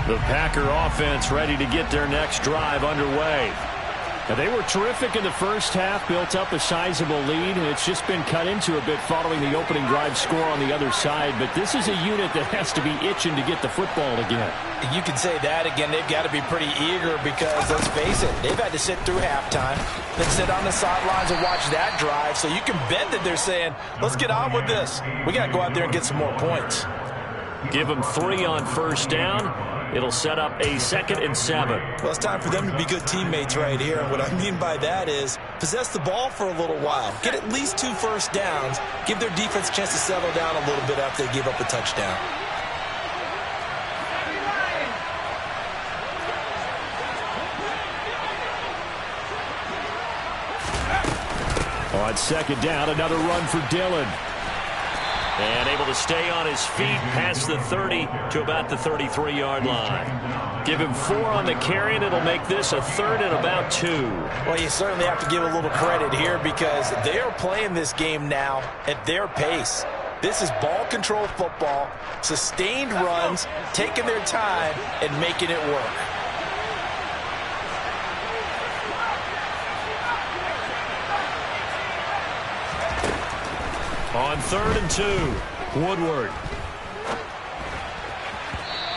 The Packer offense ready to get their next drive underway. Now, they were terrific in the first half, built up a sizable lead, and it's just been cut into a bit following the opening drive score on the other side. But this is a unit that has to be itching to get the football again. You can say that again. They've got to be pretty eager because, let's face it, they've had to sit through halftime, then sit on the sidelines and watch that drive. So you can bet that they're saying, let's get on with this. We got to go out there and get some more points. Give them 3 on first down. It'll set up a 2nd and 7. Well, it's time for them to be good teammates right here. And what I mean by that is possess the ball for a little while. Get at least 2 first downs. Give their defense a chance to settle down a little bit after they give up a touchdown. On 2nd down, another run for Dillon. And able to stay on his feet past the 30 to about the 33-yard line. Give him 4 on the carry, and it'll make this a 3rd and about 2. Well, you certainly have to give a little credit here because they are playing this game now at their pace. This is ball control football, sustained runs, taking their time, and making it work. On 3rd and 2, Woodward.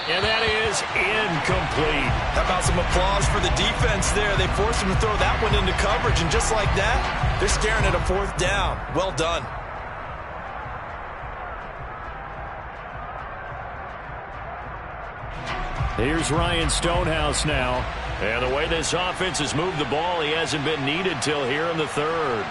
And that is incomplete. How about some applause for the defense there? They forced him to throw that one into coverage, and just like that, they're staring at a 4th down. Well done. Here's Ryan Stonehouse now. And the way this offense has moved the ball, he hasn't been needed till here in the 3rd.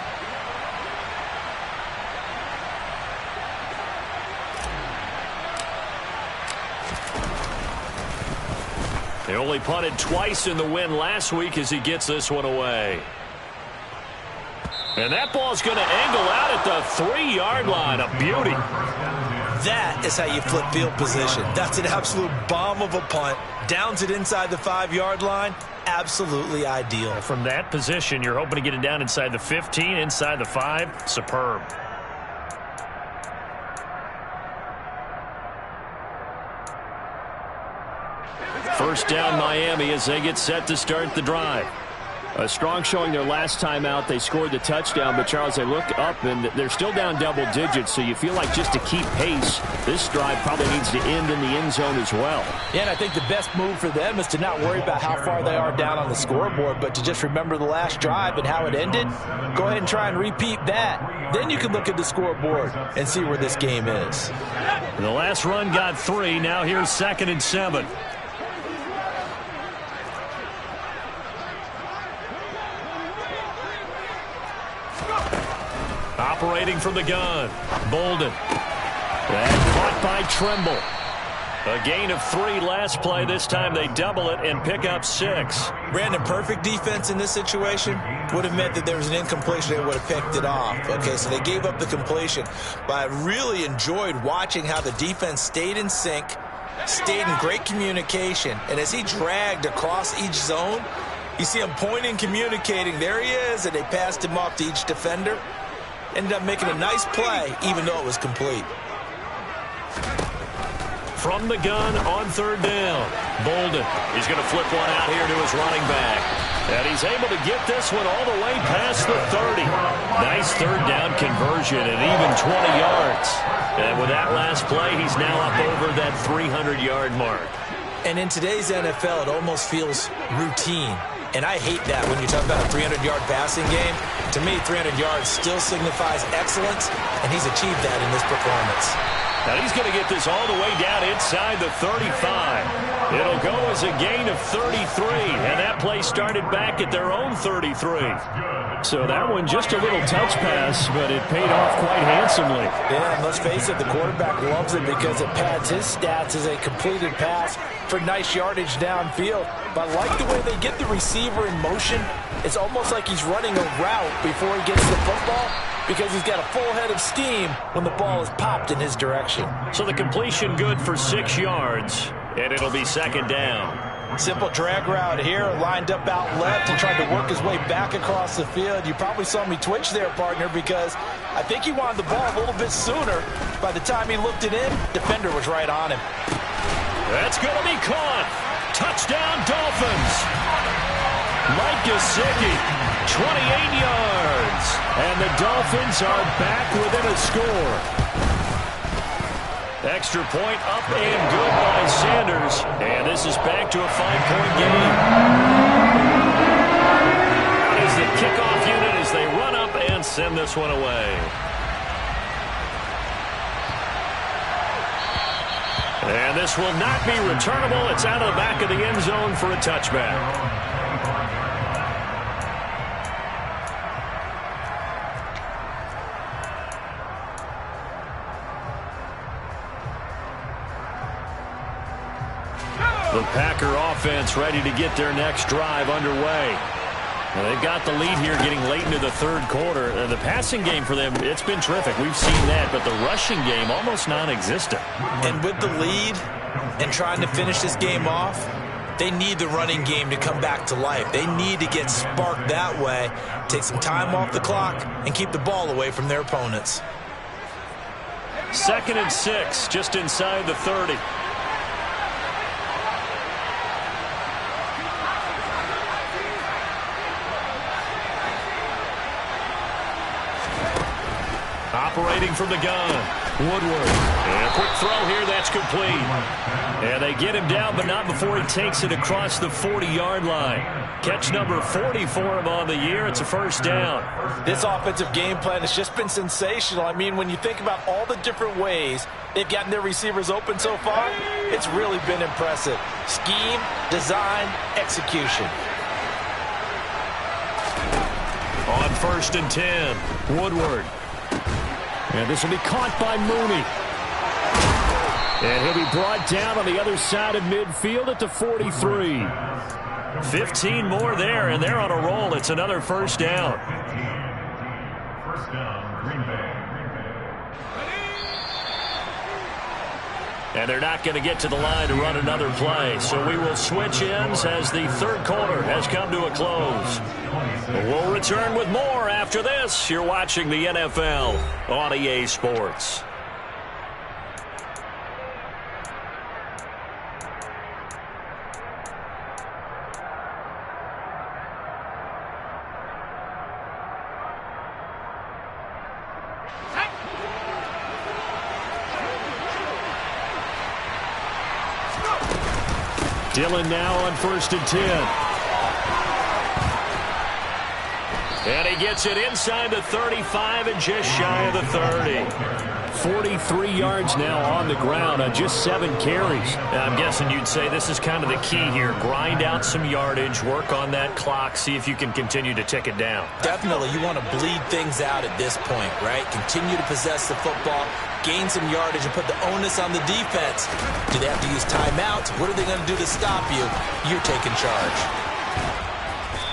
They only punted twice in the win last week as he gets this one away. And that ball's going to angle out at the 3-yard line. A beauty. That is how you flip field position. That's an absolute bomb of a punt. Downs it inside the 5-yard line. Absolutely ideal. From that position, you're hoping to get it down inside the 15, inside the 5. Superb. First down, Miami, as they get set to start the drive. A strong showing their last time out. They scored the touchdown, but, Charles, they look up, and they're still down double digits, so you feel like just to keep pace, this drive probably needs to end in the end zone as well. Yeah, and I think the best move for them is to not worry about how far they are down on the scoreboard, but to just remember the last drive and how it ended. Go ahead and try and repeat that. Then you can look at the scoreboard and see where this game is. And the last run got 3. Now here's 2nd and 7. Operating from the gun, Bolden. And caught by Trimble. A gain of 3 last play. This time they double it and pick up 6. Brandon, perfect defense in this situation would have meant that there was an incompletion. They would have picked it off. Okay, so they gave up the completion. But I really enjoyed watching how the defense stayed in sync, stayed in great communication. And as he dragged across each zone, you see him pointing, communicating. There he is, and they passed him off to each defender. Ended up making a nice play, even though it was complete. From the gun on 3rd down, Bolden. He's going to flip one out here to his running back. And he's able to get this one all the way past the 30. Nice 3rd down conversion and even 20 yards. And with that last play, he's now up over that 300-yard mark. And in today's NFL, it almost feels routine. And I hate that when you talk about a 300-yard passing game. To me, 300 yards still signifies excellence, and he's achieved that in this performance. Now he's going to get this all the way down inside the 35. It'll go as a gain of 33, and that play started back at their own 33. So that one just a little touch pass, but it paid off quite handsomely. Yeah, and let's face it, the quarterback loves it because it pads his stats as a completed pass for nice yardage downfield. But I like the way they get the receiver in motion. It's almost like he's running a route before he gets the football, because he's got a full head of steam when the ball is popped in his direction. So the completion good for 6 yards, and it'll be 2nd down. Simple drag route here, lined up out left and tried to work his way back across the field. You probably saw me twitch there, partner, because I think he wanted the ball a little bit sooner. By the time he looked it in, defender was right on him. That's going to be caught. Touchdown, Dolphins. Mike Gesicki, 28 yards. And the Dolphins are back within a score. Extra point up and good by Sanders. And this is back to a 5-point game. Out is the kickoff unit as they run up and send this one away. And this will not be returnable. It's out of the back of the end zone for a touchback. The Packer offense ready to get their next drive underway. Well, they've got the lead here getting late into the third quarter. The passing game for them, it's been terrific. We've seen that, but the rushing game almost non-existent. And with the lead and trying to finish this game off, they need the running game to come back to life. They need to get sparked that way, take some time off the clock, and keep the ball away from their opponents. 2nd and 6, just inside the 30. Operating from the gun, Woodward. And a quick throw here, that's complete. And they get him down, but not before he takes it across the 40-yard line. Catch number 40 for him on the year. It's a first down. This offensive game plan has just been sensational. I mean, when you think about all the different ways they've gotten their receivers open so far, it's really been impressive. Scheme, design, execution. On 1st and 10, Woodward. And this will be caught by Mooney. And he'll be brought down on the other side of midfield at the 43. 15 more there, and they're on a roll. It's another first down. First down, Green Bay. And they're not going to get to the line to run another play. So we will switch ends as the third quarter has come to a close. We'll return with more after this. You're watching the NFL on EA Sports. Dillon now on 1st and 10. And he gets it inside the 35 and just shy of the 30. 43 yards now on the ground on just 7 carries. I'm guessing you'd say this is kind of the key here. Grind out some yardage, work on that clock, see if you can continue to tick it down. Definitely, you want to bleed things out at this point, right? Continue to possess the football, gain some yardage, and put the onus on the defense. Do they have to use timeouts? What are they going to do to stop you? You're taking charge.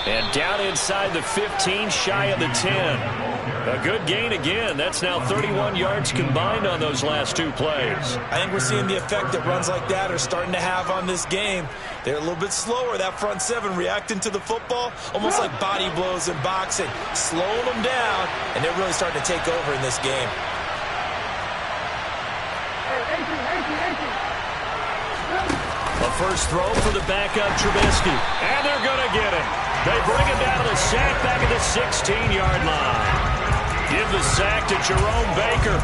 And down inside the 15, shy of the 10. A good gain again. That's now 31 yards combined on those last 2 plays. I think we're seeing the effect that runs like that are starting to have on this game. They're a little bit slower, that front 7, reacting to the football, almost like body blows in boxing, slowing them down, and they're really starting to take over in this game. A first throw for the backup Trubisky. And they're going to get him. They bring him down to the sack back at the 16-yard line. Give the sack to Jerome Baker.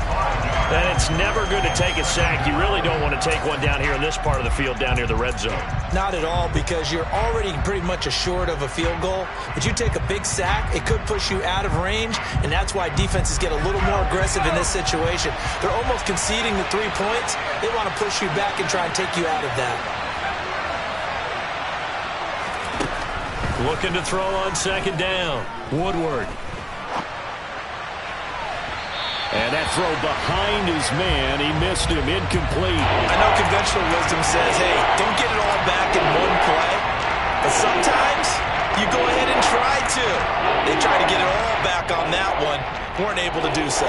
And it's never good to take a sack. You really don't want to take one down here in this part of the field down near the red zone. Not at all, because you're already pretty much assured of a field goal. But you take a big sack, it could push you out of range, and that's why defenses get a little more aggressive in this situation. They're almost conceding the 3 points. They want to push you back and try and take you out of that. Looking to throw on 2nd down. Woodward. And that throw behind his man. He missed him. Incomplete. I know conventional wisdom says, hey, don't get it all back in one play. But sometimes you go ahead and try to. They tried to get it all back on that one. Weren't able to do so.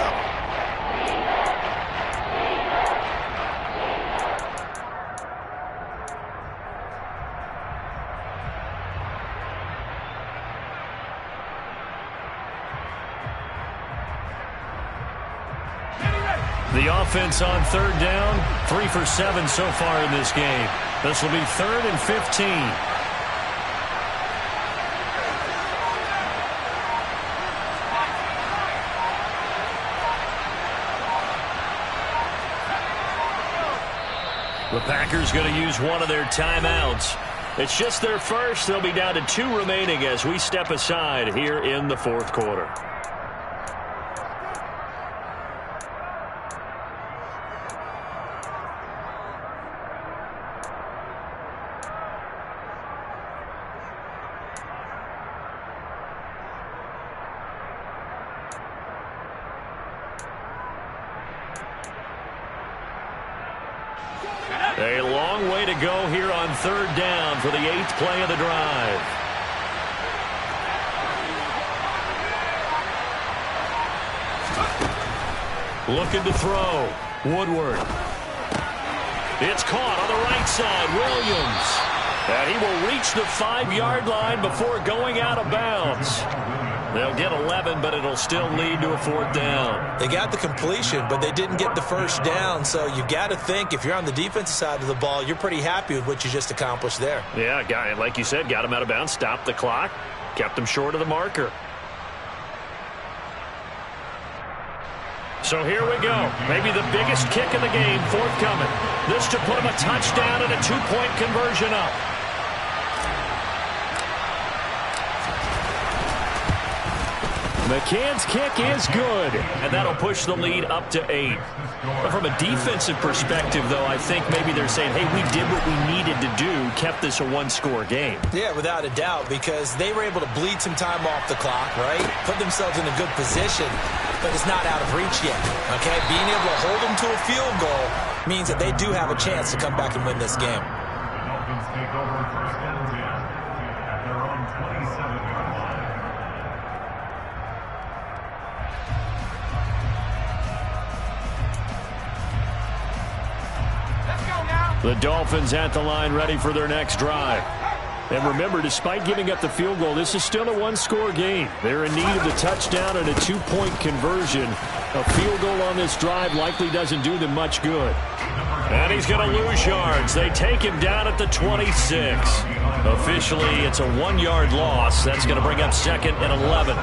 The offense on third down, 3 for 7 so far in this game. This will be 3rd and 15. The Packers going to use one of their timeouts. It's just their first. They'll be down to 2 remaining as we step aside here in the 4th quarter. A long way to go here on third down for the 8th play of the drive. Looking to throw. Woodward. It's caught on the right side. Williams. And he will reach the 5-yard line before going out of bounds. They'll get 11, but it'll still lead to a 4th down. They got the completion, but they didn't get the first down. So you got to think if you're on the defensive side of the ball, you're pretty happy with what you just accomplished there. Yeah, like you said, got him out of bounds, stopped the clock, kept him short of the marker. So here we go. Maybe the biggest kick of the game forthcoming. This to put him a touchdown and a 2-point conversion up. McCann's kick is good, and that'll push the lead up to 8. But from a defensive perspective, though, I think maybe they're saying, hey, we did what we needed to do, kept this a 1-score game. Yeah, without a doubt, because they were able to bleed some time off the clock, right? Put themselves in a good position, but it's not out of reach yet, okay? Being able to hold them to a field goal means that they do have a chance to come back and win this game. The Dolphins take over 1st and 10 at their own 27-yard line. The Dolphins at the line ready for their next drive. And remember, despite giving up the field goal, this is still a 1-score game. They're in need of the touchdown and a 2-point conversion. A field goal on this drive likely doesn't do them much good. And he's going to lose yards. They take him down at the 26. Officially, it's a 1-yard loss. That's going to bring up 2nd and 11.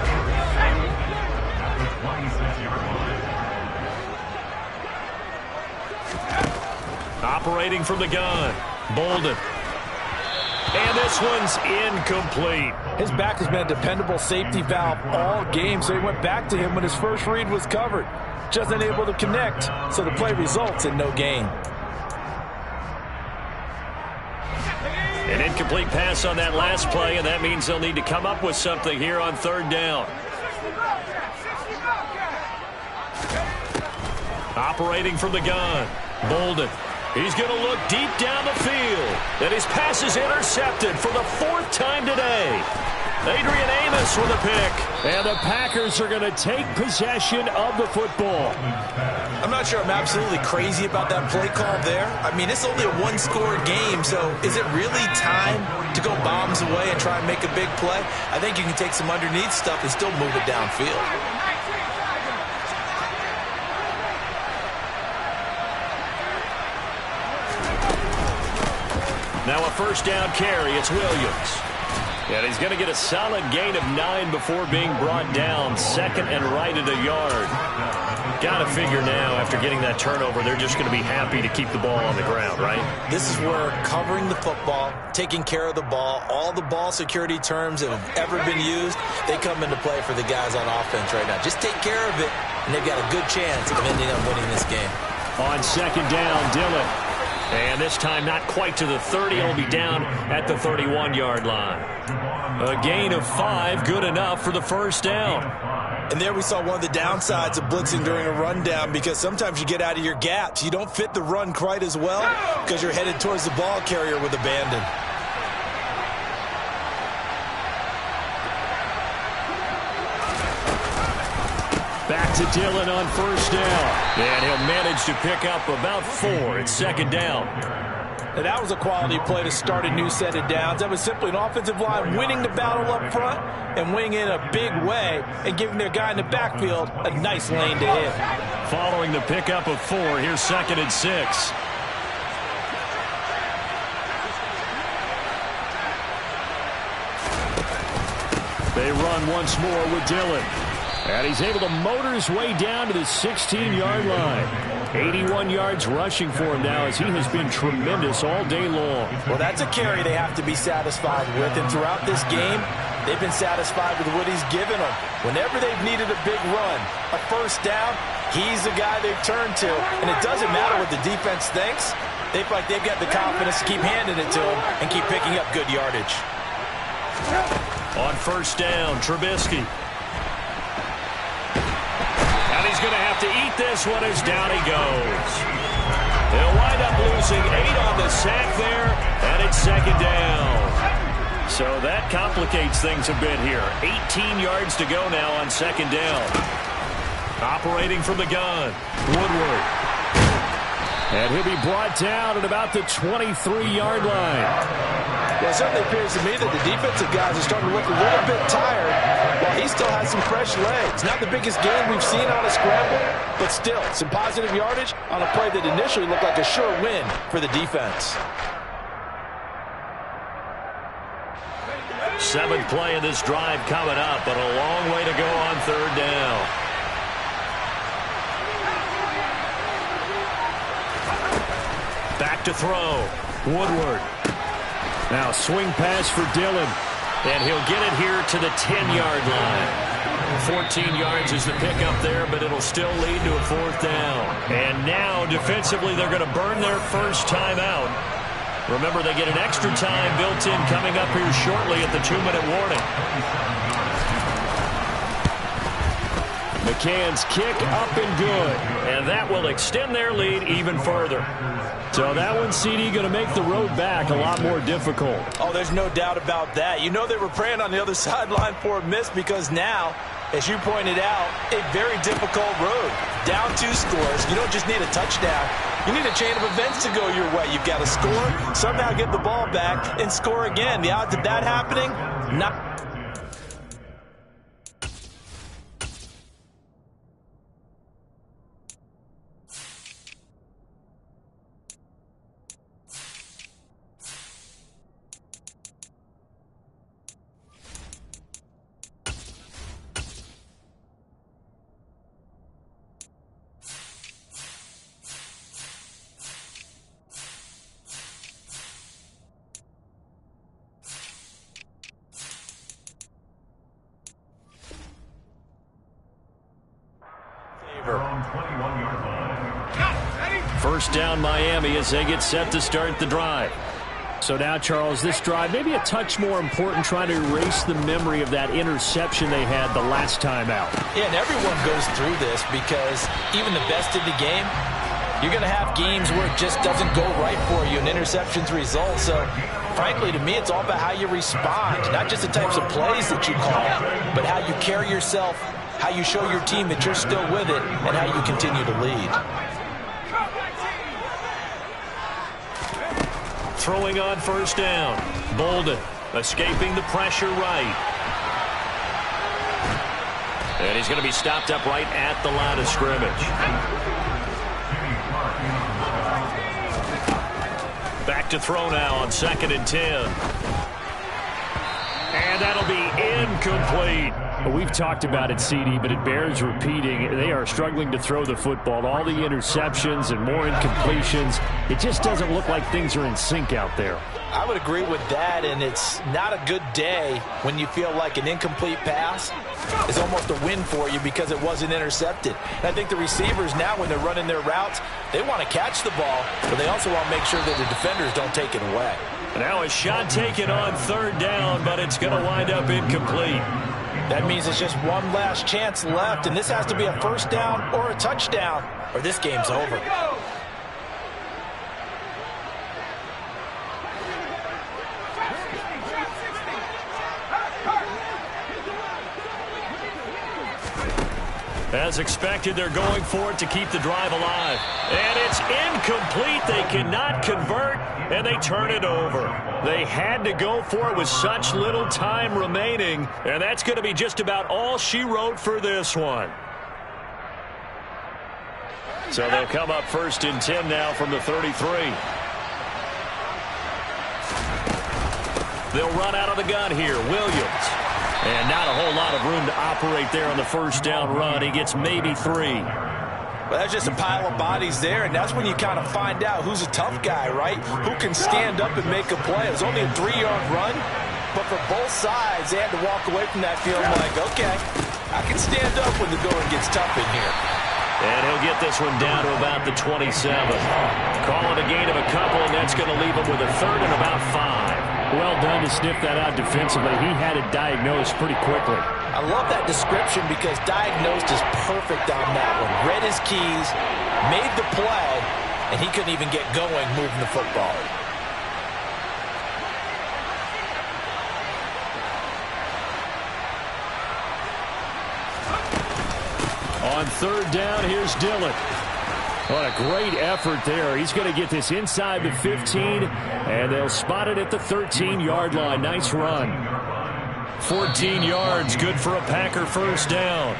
Operating from the gun, Bolden. And this one's incomplete. His back has been a dependable safety valve all game, so he went back to him when his first read was covered. Just unable to connect, so the play results in no gain. An incomplete pass on that last play, and that means they'll need to come up with something here on third down. Operating from the gun, Bolden. He's going to look deep down the field. And his pass is intercepted for the 4th time today. Adrian Amos with a pick. And the Packers are going to take possession of the football. I'm not sure I'm absolutely crazy about that play call there. I mean, it's only a 1-score game, so is it really time to go bombs away and try and make a big play? I think you can take some underneath stuff and still move it downfield. Now a 1st down carry. It's Williams. And he's going to get a solid gain of 9 before being brought down. 2nd and right at a yard. Got to figure now, after getting that turnover, they're just going to be happy to keep the ball on the ground, right? This is where covering the football, taking care of the ball, all the ball security terms that have ever been used, they come into play for the guys on offense right now. Just take care of it, and they've got a good chance of ending up winning this game. On 2nd down, Dillon. And this time not quite to the 30. He'll be down at the 31-yard line. A gain of 5, good enough for the 1st down. And there we saw one of the downsides of blitzing during a rundown, because sometimes you get out of your gaps. You don't fit the run quite as well because you're headed towards the ball carrier with abandon. Back to Dillon on 1st down. And he'll manage to pick up about 4 at 2nd down. And that was a quality play to start a new set of downs. That was simply an offensive line winning the battle up front and winning in a big way and giving their guy in the backfield a nice lane to hit. Following the pickup of 4, here's 2nd and 6. They run once more with Dillon. And he's able to motor his way down to the 16-yard line. 81 yards rushing for him now as he has been tremendous all day long. Well, that's a carry they have to be satisfied with. And throughout this game, they've been satisfied with what he's given them. Whenever they've needed a big run, a first down, he's the guy they've turned to. And it doesn't matter what the defense thinks. They feel like they've got the confidence to keep handing it to him and keep picking up good yardage. On first down, Trubisky. And he's going to have to eat this one as down he goes. They'll wind up losing 8 on the sack there, and it's 2nd down. So that complicates things a bit here. 18 yards to go now on 2nd down. Operating from the gun, Woodward. And he'll be brought down at about the 23-yard line. Well, it certainly appears to me that the defensive guys are starting to look a little bit tired while he still has some fresh legs. Not the biggest game we've seen on a scramble, but still some positive yardage on a play that initially looked like a sure win for the defense. 7th play of this drive coming up, but a long way to go on 3rd down. Back to throw. Woodward. Now swing pass for Dillon. And he'll get it here to the 10-yard line. 14 yards is the pickup there, but it'll still lead to a 4th down. And now, defensively, they're going to burn their first time out. Remember, they get an extra time built in coming up here shortly at the 2-minute warning. McCann's kick up and good. And that will extend their lead even further. So that one, CD, going to make the road back a lot more difficult. Oh, there's no doubt about that. You know they were praying on the other sideline for a miss because now, as you pointed out, a very difficult road. Down 2 scores. You don't just need a touchdown. You need a chain of events to go your way. You've got to score, somehow get the ball back, and score again. The odds of that happening, not. First down, Miami, as they get set to start the drive. So now, Charles, this drive maybe a touch more important, trying to erase the memory of that interception they had the last time out. Yeah, and everyone goes through this because even the best in the game, you're going to have games where it just doesn't go right for you and interceptions result. So, frankly, to me, it's all about how you respond, not just the types of plays that you call, but how you carry yourself, how you show your team that you're still with it, and how you continue to lead. Throwing on first down. Bolden escaping the pressure right. And he's going to be stopped up right at the line of scrimmage. Back to throw now on 2nd and 10. And that'll be incomplete. We've talked about it, CD, but it bears repeating. They are struggling to throw the football. All the interceptions and more incompletions. It just doesn't look like things are in sync out there. I would agree with that, and it's not a good day when you feel like an incomplete pass is almost a win for you because it wasn't intercepted. And I think the receivers now, when they're running their routes, they want to catch the ball, but they also want to make sure that the defenders don't take it away. Now a shot taken on 3rd down, but it's going to wind up incomplete. That means it's just one last chance left, and this has to be a first down or a touchdown, or this game's over. As expected, they're going for it to keep the drive alive. And it's incomplete. They cannot convert, and they turn it over. They had to go for it with such little time remaining, and that's going to be just about all she wrote for this one. So they'll come up 1st and 10 now from the 33. They'll run out of the gun here. Williams. And not a whole lot of room to operate there on the 1st down run. He gets maybe 3. Well, that's just a pile of bodies there, and that's when you kind of find out who's a tough guy, right? Who can stand up and make a play. It was only a 3-yard run, but for both sides, they had to walk away from that feeling like, okay, I can stand up when the going gets tough in here. And he'll get this one down to about the 27. Call it a gain of a couple, and that's going to leave him with a 3rd and about 5. Well done to sniff that out defensively. He had it diagnosed pretty quickly. I love that description because diagnosed is perfect on that one. Read his keys, made the play, and he couldn't even get going moving the football. On 3rd down, here's Dillon. What a great effort there. He's going to get this inside the 15, and they'll spot it at the 13-yard line. Nice run. 14 yards, good for a Packer 1st down.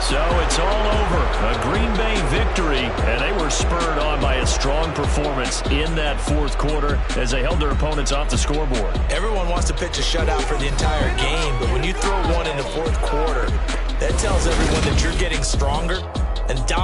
So it's all over. A Green Bay victory, and they were spurred on by a strong performance in that 4th quarter as they held their opponents off the scoreboard. Everyone wants to pitch a shutout for the entire game, but when you throw one in the 4th quarter, that tells everyone that you're getting stronger and down.